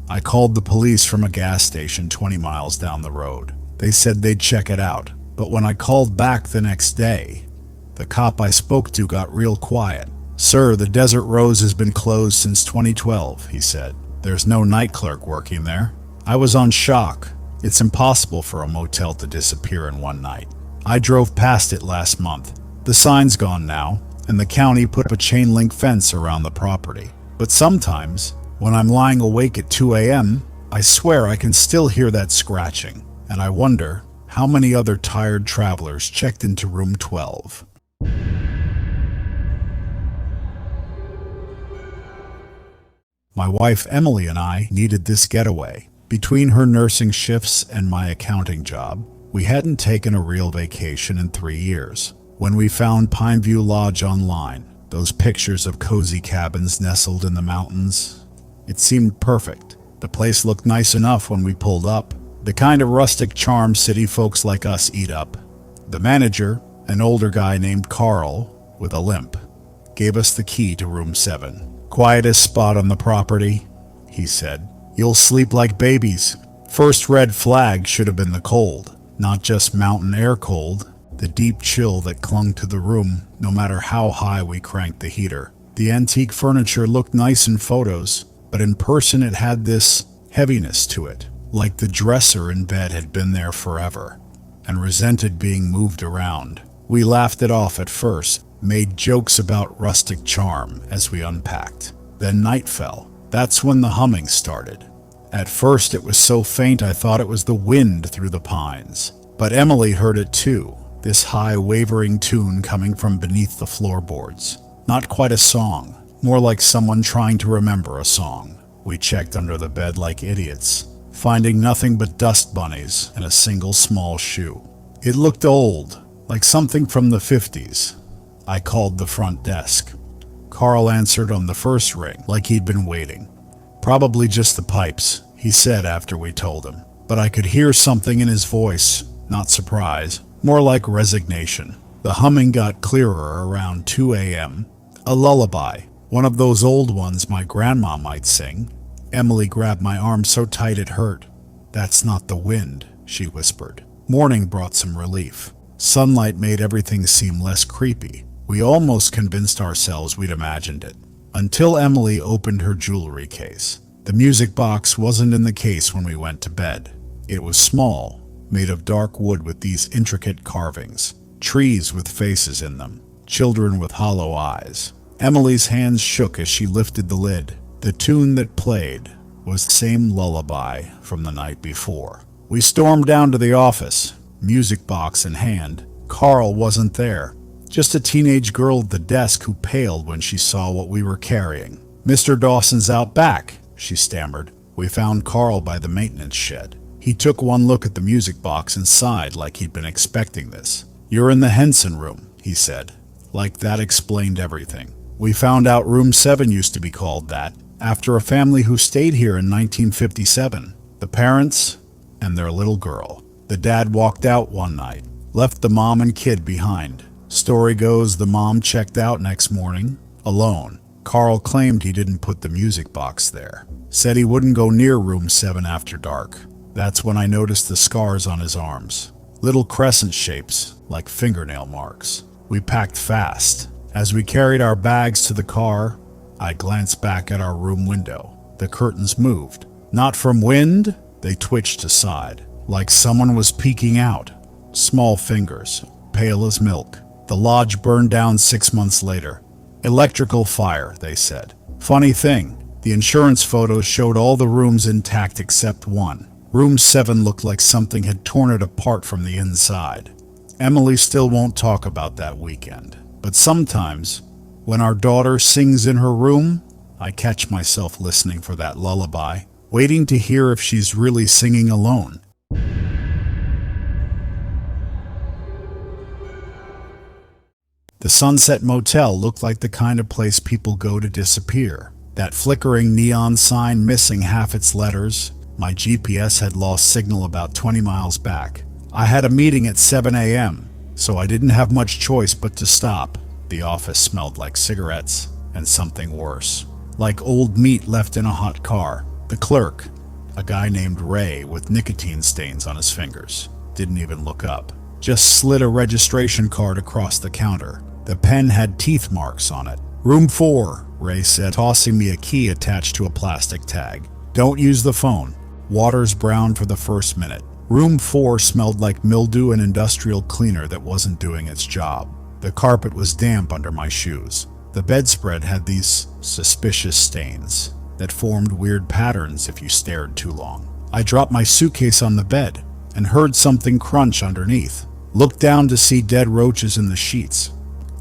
Speaker 1: I called the police from a gas station 20 miles down the road. They said they'd check it out, but when I called back the next day, the cop I spoke to got real quiet. "Sir, the Desert Rose has been closed since 2012, he said. "There's no night clerk working there." I was on shock. It's impossible for a motel to disappear in one night. I drove past it last month. The sign's gone now, and the county put up a chain link fence around the property. But sometimes, when I'm lying awake at 2 a.m., I swear I can still hear that scratching, and I wonder how many other tired travelers checked into room 12. My wife Emily and I needed this getaway. Between her nursing shifts and my accounting job, we hadn't taken a real vacation in 3 years. When we found Pineview Lodge online, those pictures of cozy cabins nestled in the mountains, it seemed perfect. The place looked nice enough when we pulled up, the kind of rustic charm city folks like us eat up. The manager, an older guy named Carl, with a limp, gave us the key to room 7. "Quietest spot on the property," he said. "You'll sleep like babies." First red flag should have been the cold, not just mountain air cold, the deep chill that clung to the room no matter how high we cranked the heater. The antique furniture looked nice in photos, but in person it had this heaviness to it, like the dresser in bed had been there forever and resented being moved around. We laughed it off at first, made jokes about rustic charm as we unpacked. Then night fell. That's when the humming started. At first it was so faint I thought it was the wind through the pines. But Emily heard it too, this high wavering tune coming from beneath the floorboards. Not quite a song, more like someone trying to remember a song. We checked under the bed like idiots, finding nothing but dust bunnies and a single small shoe. It looked old, like something from the 50s. I called the front desk. Carl answered on the first ring, like he'd been waiting. "Probably just the pipes," he said after we told him. But I could hear something in his voice, not surprise, more like resignation. The humming got clearer around 2 a.m. A lullaby, one of those old ones my grandma might sing. Emily grabbed my arm so tight it hurt. "That's not the wind," she whispered. Morning brought some relief. Sunlight made everything seem less creepy. We almost convinced ourselves we'd imagined it, until Emily opened her jewelry case. The music box wasn't in the case when we went to bed. It was small, made of dark wood with these intricate carvings, trees with faces in them, children with hollow eyes. Emily's hands shook as she lifted the lid. The tune that played was the same lullaby from the night before. We stormed down to the office, music box in hand. Carl wasn't there, just a teenage girl at the desk who paled when she saw what we were carrying. "Mr. Dawson's out back," she stammered. We found Carl by the maintenance shed. He took one look at the music box and sighed like he'd been expecting this. "You're in the Henson room," he said. Like that explained everything. We found out room 7 used to be called that, after a family who stayed here in 1957. The parents and their little girl. The dad walked out one night, left the mom and kid behind. Story goes the mom checked out next morning, alone. Carl claimed he didn't put the music box there. Said he wouldn't go near room 7 after dark. That's when I noticed the scars on his arms. Little crescent shapes, like fingernail marks. We packed fast. As we carried our bags to the car, I glanced back at our room window. The curtains moved. Not from wind, they twitched aside, like someone was peeking out. Small fingers, pale as milk. The lodge burned down 6 months later. Electrical fire, they said. Funny thing, the insurance photos showed all the rooms intact except one. Room 7 looked like something had torn it apart from the inside. Emily still won't talk about that weekend. But sometimes, when our daughter sings in her room, I catch myself listening for that lullaby, waiting to hear if she's really singing alone. The Sunset Motel looked like the kind of place people go to disappear. That flickering neon sign missing half its letters. My GPS had lost signal about 20 miles back. I had a meeting at 7 a.m., so I didn't have much choice but to stop. The office smelled like cigarettes and something worse, like old meat left in a hot car. The clerk, a guy named Ray with nicotine stains on his fingers, didn't even look up. Just slid a registration card across the counter. The pen had teeth marks on it. "Room 4, Ray said, tossing me a key attached to a plastic tag. "Don't use the phone." Waters browned for the first minute. Room 4 smelled like mildew and industrial cleaner that wasn't doing its job. The carpet was damp under my shoes. The bedspread had these suspicious stains that formed weird patterns if you stared too long. I dropped my suitcase on the bed and heard something crunch underneath. Looked down to see dead roaches in the sheets.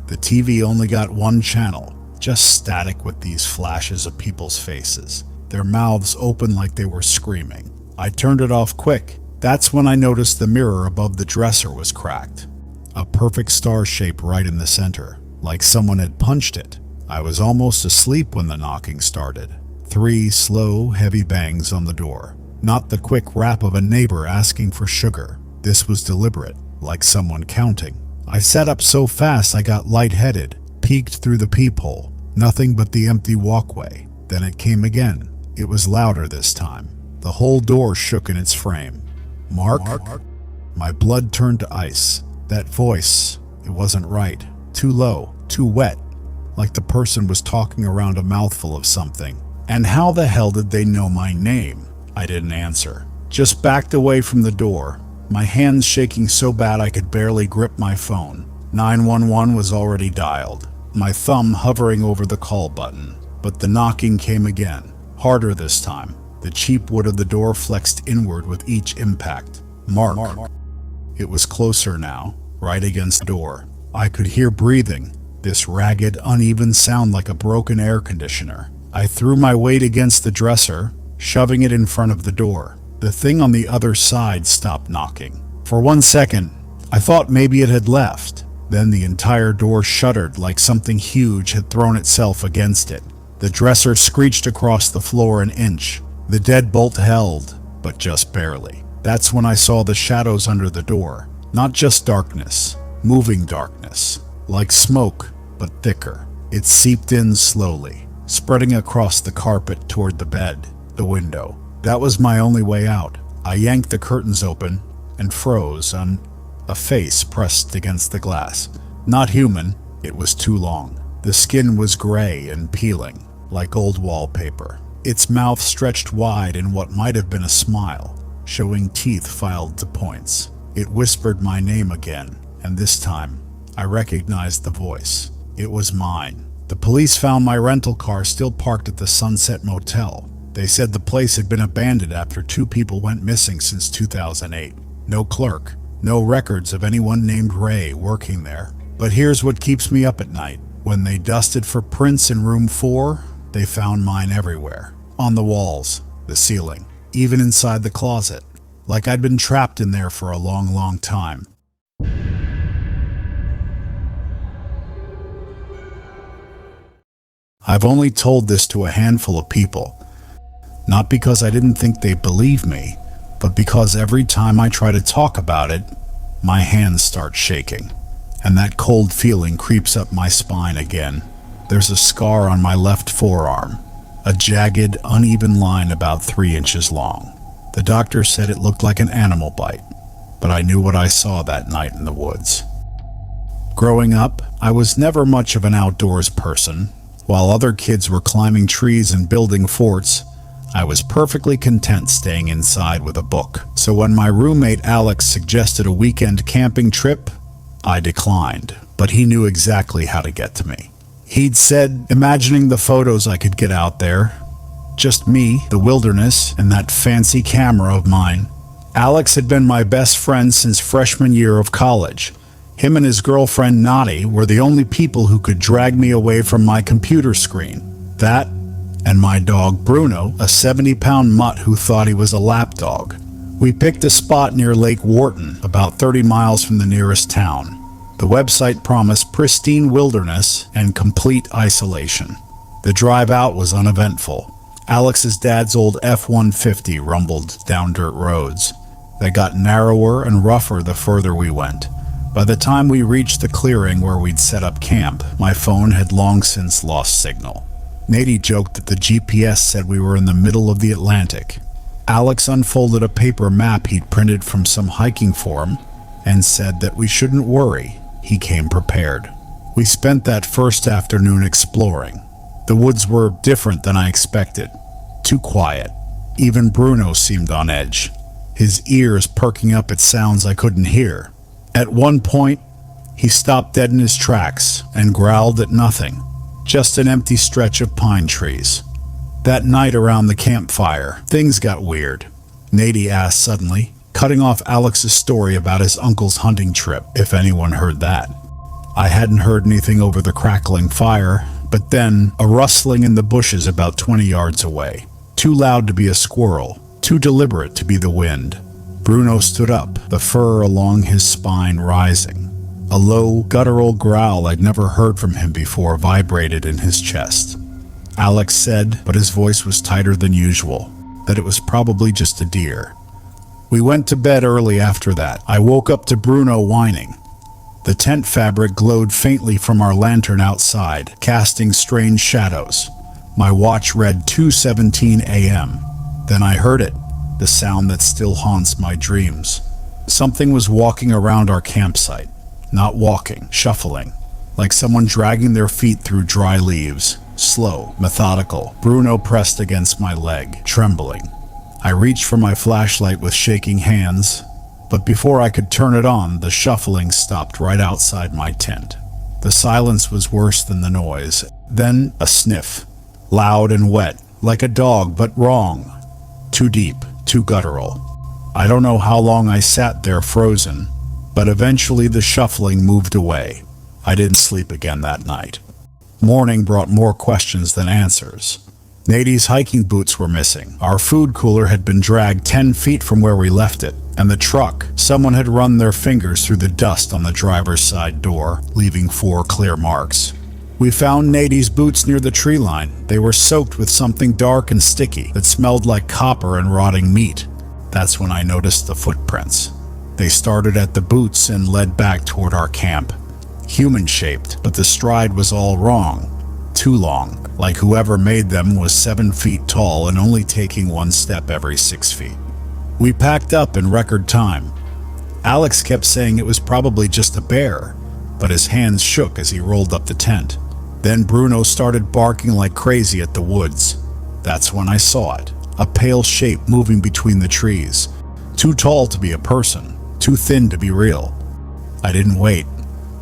Speaker 1: The TV only got one channel, just static with these flashes of people's faces, their mouths open like they were screaming. I turned it off quick. That's when I noticed the mirror above the dresser was cracked. A perfect star shape right in the center, like someone had punched it. I was almost asleep when the knocking started. 3 slow, heavy bangs on the door. Not the quick rap of a neighbor asking for sugar. This was deliberate, like someone counting. I sat up so fast I got lightheaded, peeked through the peephole. Nothing but the empty walkway. Then it came again. It was louder this time. The whole door shook in its frame. Mark? My blood turned to ice. That voice, it wasn't right. Too low, too wet, like the person was talking around a mouthful of something. And how the hell did they know my name? I didn't answer. Just backed away from the door, my hands shaking so bad I could barely grip my phone. 911 was already dialed, my thumb hovering over the call button. But the knocking came again, harder this time. The cheap wood of the door flexed inward with each impact. Mark. It was closer now, right against the door. I could hear breathing, this ragged, uneven sound like a broken air conditioner. I threw my weight against the dresser, shoving it in front of the door. The thing on the other side stopped knocking. For 1 second, I thought maybe it had left. Then the entire door shuddered like something huge had thrown itself against it. The dresser screeched across the floor an inch. The deadbolt held, but just barely. That's when I saw the shadows under the door. Not just darkness, moving darkness. Like smoke, but thicker. It seeped in slowly, spreading across the carpet toward the bed, the window. That was my only way out. I yanked the curtains open and froze on a face pressed against the glass. Not human, it was too long. The skin was gray and peeling, like old wallpaper. Its mouth stretched wide in what might have been a smile. showing teeth filed to points. It whispered my name again, and this time, I recognized the voice. It was mine. The police found my rental car still parked at the Sunset Motel. They said the place had been abandoned after 2 people went missing since 2008. No clerk, no records of anyone named Ray working there. But here's what keeps me up at night. When they dusted for prints in room 4, they found mine everywhere. On the walls, the ceiling, even inside the closet. Like I'd been trapped in there for a long, long time. I've only told this to a handful of people. Not because I didn't think they'd believe me, but because every time I try to talk about it, my hands start shaking, and that cold feeling creeps up my spine again. There's a scar on my left forearm, a jagged, uneven line about 3 inches long. The doctor said it looked like an animal bite, but I knew what I saw that night in the woods. Growing up, I was never much of an outdoors person. While other kids were climbing trees and building forts, I was perfectly content staying inside with a book. So when my roommate Alex suggested a weekend camping trip, I declined, but he knew exactly how to get to me. He'd said, imagining the photos I could get out there, just me, the wilderness, and that fancy camera of mine. Alex had been my best friend since freshman year of college. Him and his girlfriend Nadi were the only people who could drag me away from my computer screen. That, and my dog Bruno, a 70-pound mutt who thought he was a lapdog. We picked a spot near Lake Wharton, about 30 miles from the nearest town. The website promised pristine wilderness and complete isolation. The drive out was uneventful. Alex's dad's old F-150 rumbled down dirt roads. They got narrower and rougher the further we went. By the time we reached the clearing where we'd set up camp, my phone had long since lost signal. Nady joked that the GPS said we were in the middle of the Atlantic. Alex unfolded a paper map he'd printed from some hiking forum and said that we shouldn't worry. He came prepared. We spent that first afternoon exploring. The woods were different than I expected. Too quiet. Even Bruno seemed on edge, his ears perking up at sounds I couldn't hear. At one point, he stopped dead in his tracks and growled at nothing, just an empty stretch of pine trees. That night around the campfire, things got weird. Nady asked suddenly, cutting off Alex's story about his uncle's hunting trip, if anyone heard that. I hadn't heard anything over the crackling fire, but then a rustling in the bushes about 20 yards away. Too loud to be a squirrel, too deliberate to be the wind. Bruno stood up, the fur along his spine rising. A low, guttural growl I'd never heard from him before vibrated in his chest. Alex said, but his voice was tighter than usual, that it was probably just a deer. We went to bed early after that. I woke up to Bruno whining. The tent fabric glowed faintly from our lantern outside, casting strange shadows. My watch read 2:17 a.m. Then I heard it. The sound that still haunts my dreams. Something was walking around our campsite. Not walking, shuffling, like someone dragging their feet through dry leaves. Slow, methodical. Bruno pressed against my leg, trembling. I reached for my flashlight with shaking hands, but before I could turn it on, the shuffling stopped right outside my tent. The silence was worse than the noise. Then a sniff, loud and wet, like a dog, but wrong. Too deep. Too guttural. I don't know how long I sat there frozen, but eventually the shuffling moved away. I didn't sleep again that night. Morning brought more questions than answers. Nady's hiking boots were missing. Our food cooler had been dragged 10 feet from where we left it, and the truck, someone had run their fingers through the dust on the driver's side door, leaving 4 clear marks. We found Nady's boots near the tree line. They were soaked with something dark and sticky that smelled like copper and rotting meat. That's when I noticed the footprints. They started at the boots and led back toward our camp. Human-shaped, but the stride was all wrong. Too long, like whoever made them was 7 feet tall and only taking 1 step every 6 feet. We packed up in record time. Alex kept saying it was probably just a bear, but his hands shook as he rolled up the tent. Then Bruno started barking like crazy at the woods. That's when I saw it, a pale shape moving between the trees. Too tall to be a person, too thin to be real. I didn't wait.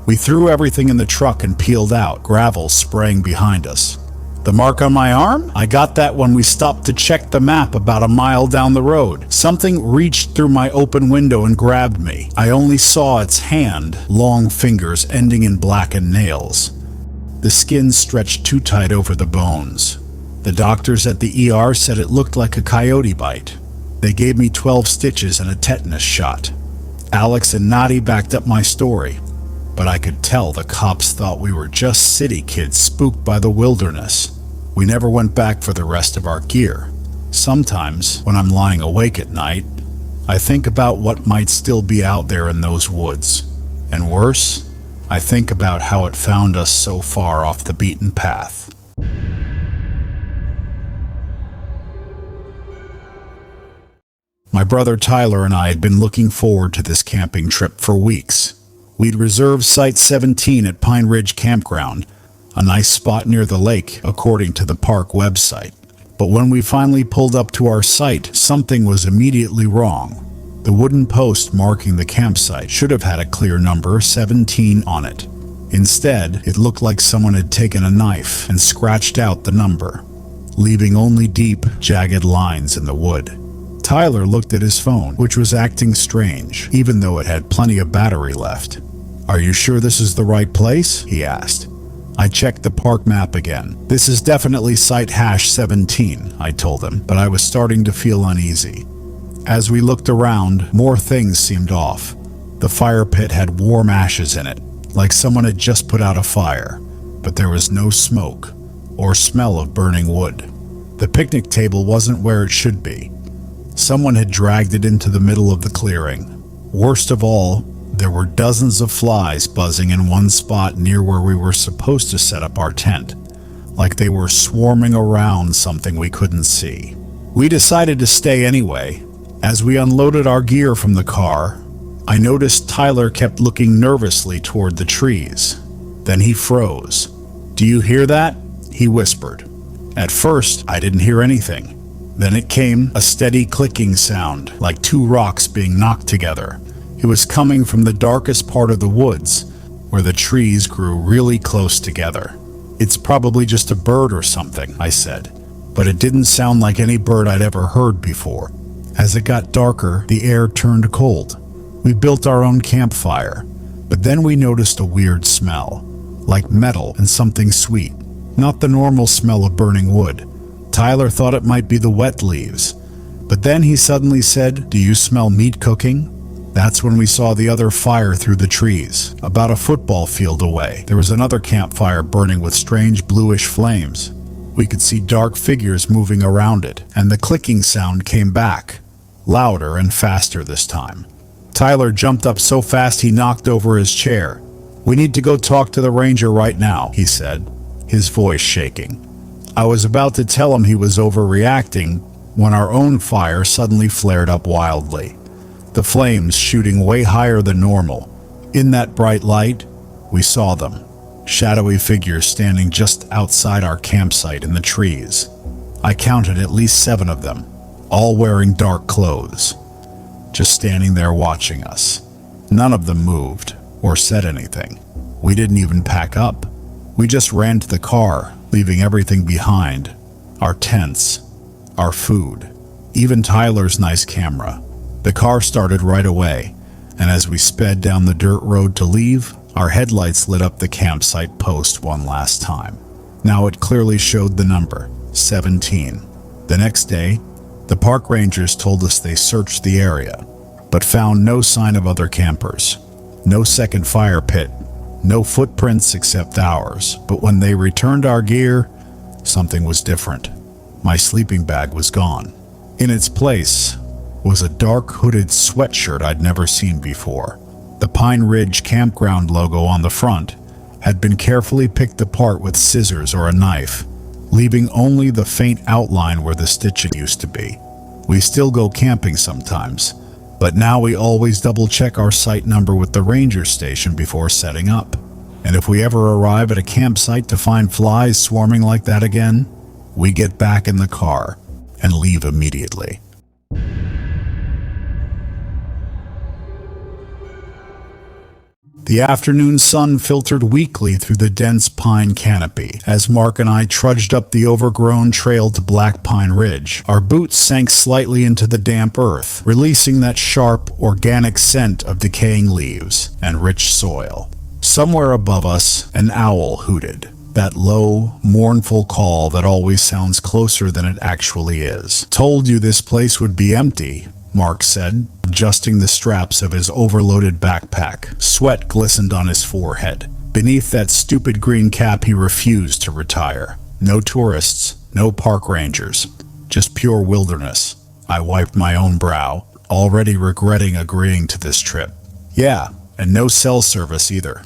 Speaker 1: We threw everything in the truck and peeled out, gravel spraying behind us. The mark on my arm? I got that when we stopped to check the map about a mile down the road. Something reached through my open window and grabbed me. I only saw its hand, long fingers ending in blackened nails. The skin stretched too tight over the bones. The doctors at the ER said it looked like a coyote bite. They gave me 12 stitches and a tetanus shot. Alex and Nadi backed up my story, but I could tell the cops thought we were just city kids spooked by the wilderness. We never went back for the rest of our gear. Sometimes, when I'm lying awake at night, I think about what might still be out there in those woods. And worse, I think about how it found us so far off the beaten path. My brother Tyler and I had been looking forward to this camping trip for weeks. We'd reserved Site 17 at Pine Ridge Campground, a nice spot near the lake, according to the park website. But when we finally pulled up to our site, something was immediately wrong. The wooden post marking the campsite should have had a clear number 17 on it. Instead, it looked like someone had taken a knife and scratched out the number, leaving only deep, jagged lines in the wood. Tyler looked at his phone, which was acting strange, even though it had plenty of battery left. "Are you sure this is the right place?" he asked. I checked the park map again. "This is definitely site #17, I told him, but I was starting to feel uneasy. As we looked around, more things seemed off. The fire pit had warm ashes in it, like someone had just put out a fire, but there was no smoke or smell of burning wood. The picnic table wasn't where it should be. Someone had dragged it into the middle of the clearing. Worst of all, there were dozens of flies buzzing in one spot near where we were supposed to set up our tent, like they were swarming around something we couldn't see. We decided to stay anyway. As we unloaded our gear from the car, I noticed Tyler kept looking nervously toward the trees. Then he froze. "Do you hear that?" he whispered. At first, I didn't hear anything. Then it came, a steady clicking sound, like two rocks being knocked together. It was coming from the darkest part of the woods, where the trees grew really close together. "It's probably just a bird or something," I said, but it didn't sound like any bird I'd ever heard before. As it got darker, the air turned cold. We built our own campfire, but then we noticed a weird smell, like metal and something sweet, not the normal smell of burning wood. Tyler thought it might be the wet leaves, but then he suddenly said, "Do you smell meat cooking?" That's when we saw the other fire through the trees. About a football field away, there was another campfire burning with strange bluish flames. We could see dark figures moving around it, and the clicking sound came back, louder and faster this time. Tyler jumped up so fast he knocked over his chair. "We need to go talk to the ranger right now," he said, his voice shaking. I was about to tell him he was overreacting when our own fire suddenly flared up wildly, the flames shooting way higher than normal. In that bright light, we saw them, shadowy figures standing just outside our campsite in the trees. I counted at least 7 of them, all wearing dark clothes, just standing there watching us. None of them moved or said anything. We didn't even pack up. We just ran to the car, leaving everything behind. Our tents, our food, even Tyler's nice camera. The car started right away, and as we sped down the dirt road to leave, our headlights lit up the campsite post one last time. Now it clearly showed the number, 17. The next day, the park rangers told us they searched the area, but found no sign of other campers. No second fire pit, no footprints except ours. But when they returned our gear, something was different. My sleeping bag was gone. In its place was a dark hooded sweatshirt I'd never seen before. The Pine Ridge Campground logo on the front had been carefully picked apart with scissors or a knife, leaving only the faint outline where the stitching used to be. We still go camping sometimes, but now we always double-check our site number with the ranger station before setting up. And if we ever arrive at a campsite to find flies swarming like that again, we get back in the car and leave immediately. The afternoon sun filtered weakly through the dense pine canopy. As Mark and I trudged up the overgrown trail to Black Pine Ridge, our boots sank slightly into the damp earth, releasing that sharp, organic scent of decaying leaves and rich soil. Somewhere above us, an owl hooted. That low, mournful call that always sounds closer than it actually is. "Told you this place would be empty," Mark said, adjusting the straps of his overloaded backpack. Sweat glistened on his forehead. Beneath that stupid green cap he refused to retire. No tourists, no park rangers, just pure wilderness. I wiped my own brow, already regretting agreeing to this trip. "Yeah, and no cell service either."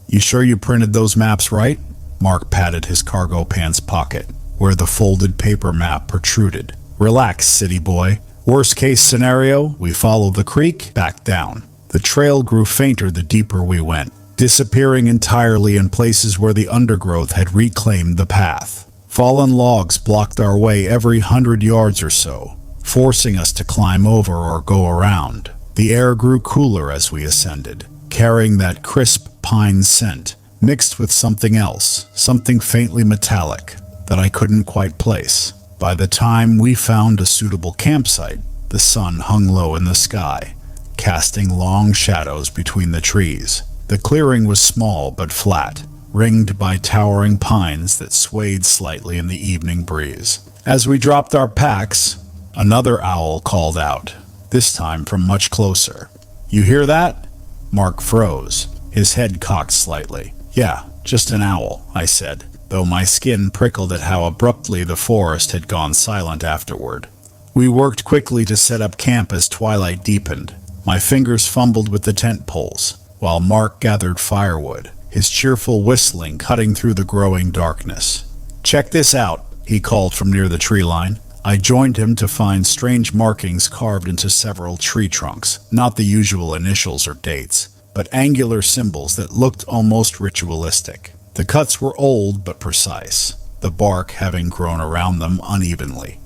Speaker 1: "You sure you printed those maps right?" Mark patted his cargo pants pocket, where the folded paper map protruded. "Relax, city boy. Worst case scenario, we follow the creek back down." The trail grew fainter the deeper we went, disappearing entirely in places where the undergrowth had reclaimed the path. Fallen logs blocked our way every 100 yards or so, forcing us to climb over or go around. The air grew cooler as we ascended, carrying that crisp pine scent, mixed with something else, something faintly metallic, that I couldn't quite place. By the time we found a suitable campsite, the sun hung low in the sky, casting long shadows between the trees. The clearing was small but flat, ringed by towering pines that swayed slightly in the evening breeze. As we dropped our packs, another owl called out, this time from much closer. "You hear that?" Mark froze, his head cocked slightly. "Yeah, just an owl," I said, though my skin prickled at how abruptly the forest had gone silent afterward. We worked quickly to set up camp as twilight deepened. My fingers fumbled with the tent poles, while Mark gathered firewood, his cheerful whistling cutting through the growing darkness. "Check this out," he called from near the tree line. I joined him to find strange markings carved into several tree trunks, not the usual initials or dates, but angular symbols that looked almost ritualistic. The cuts were old but precise, the bark having grown around them unevenly.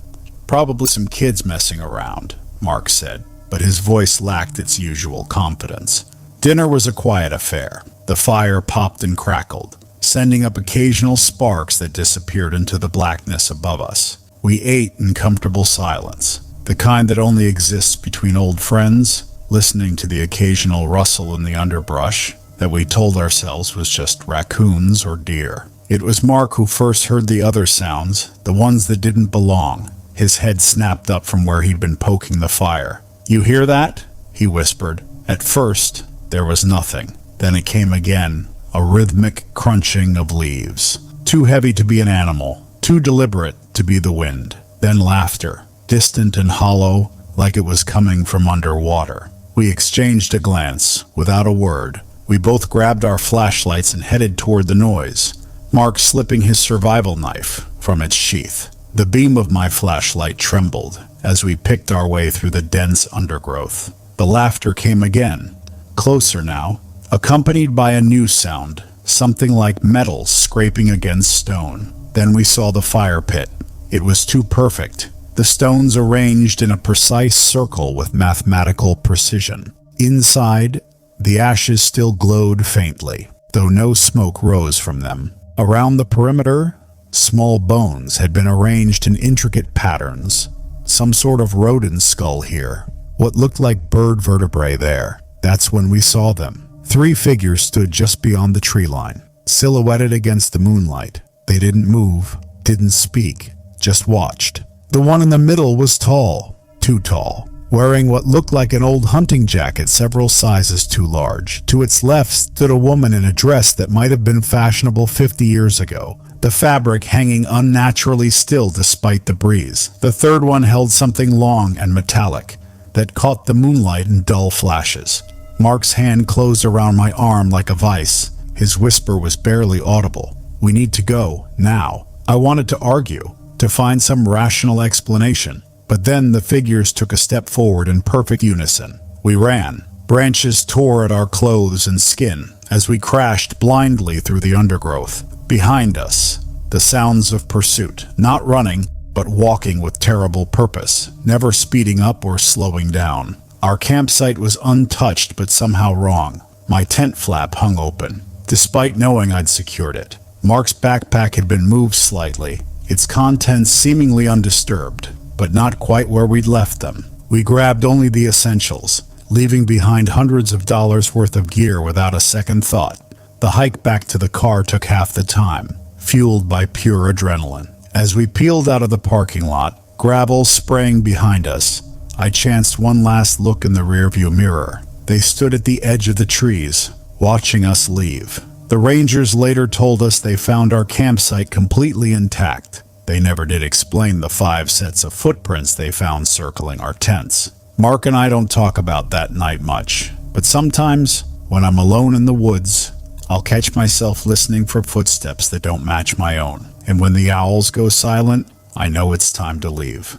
Speaker 1: "Probably some kids messing around," Mark said, but his voice lacked its usual confidence. Dinner was a quiet affair. The fire popped and crackled, sending up occasional sparks that disappeared into the blackness above us. We ate in comfortable silence, the kind that only exists between old friends, listening to the occasional rustle in the underbrush that we told ourselves was just raccoons or deer. It was Mark who first heard the other sounds, the ones that didn't belong. His head snapped up from where he'd been poking the fire. "You hear that?" he whispered. At first, there was nothing. Then it came again, a rhythmic crunching of leaves. Too heavy to be an animal, too deliberate to be the wind. Then laughter, distant and hollow, like it was coming from underwater. We exchanged a glance, without a word. We both grabbed our flashlights and headed toward the noise, Mark slipping his survival knife from its sheath. The beam of my flashlight trembled as we picked our way through the dense undergrowth. The laughter came again, closer now, accompanied by a new sound, something like metal scraping against stone. Then we saw the fire pit. It was too perfect, the stones arranged in a precise circle with mathematical precision. Inside, the ashes still glowed faintly, though no smoke rose from them. Around the perimeter, small bones had been arranged in intricate patterns. Some sort of rodent skull here, what looked like bird vertebrae there. That's when we saw them. 3 figures stood just beyond the tree line, silhouetted against the moonlight. They didn't move, didn't speak, just watched. The one in the middle was tall, too tall, wearing what looked like an old hunting jacket several sizes too large. To its left stood a woman in a dress that might have been fashionable 50 years ago, the fabric hanging unnaturally still despite the breeze. The third one held something long and metallic that caught the moonlight in dull flashes. Mark's hand closed around my arm like a vice. His whisper was barely audible. "We need to go, now." I wanted to argue, to find some rational explanation. But then the figures took a step forward in perfect unison. We ran. Branches tore at our clothes and skin as we crashed blindly through the undergrowth. Behind us, the sounds of pursuit, not running, but walking with terrible purpose, never speeding up or slowing down. Our campsite was untouched but somehow wrong. My tent flap hung open, despite knowing I'd secured it. Mark's backpack had been moved slightly, its contents seemingly undisturbed, but not quite where we'd left them. We grabbed only the essentials, leaving behind hundreds of dollars worth of gear without a second thought. The hike back to the car took half the time, fueled by pure adrenaline. As we peeled out of the parking lot, gravel spraying behind us, I chanced one last look in the rearview mirror. They stood at the edge of the trees, watching us leave. The rangers later told us they found our campsite completely intact. They never did explain the 5 sets of footprints they found circling our tents. Mark and I don't talk about that night much, but sometimes, when I'm alone in the woods, I'll catch myself listening for footsteps that don't match my own. And when the owls go silent, I know it's time to leave.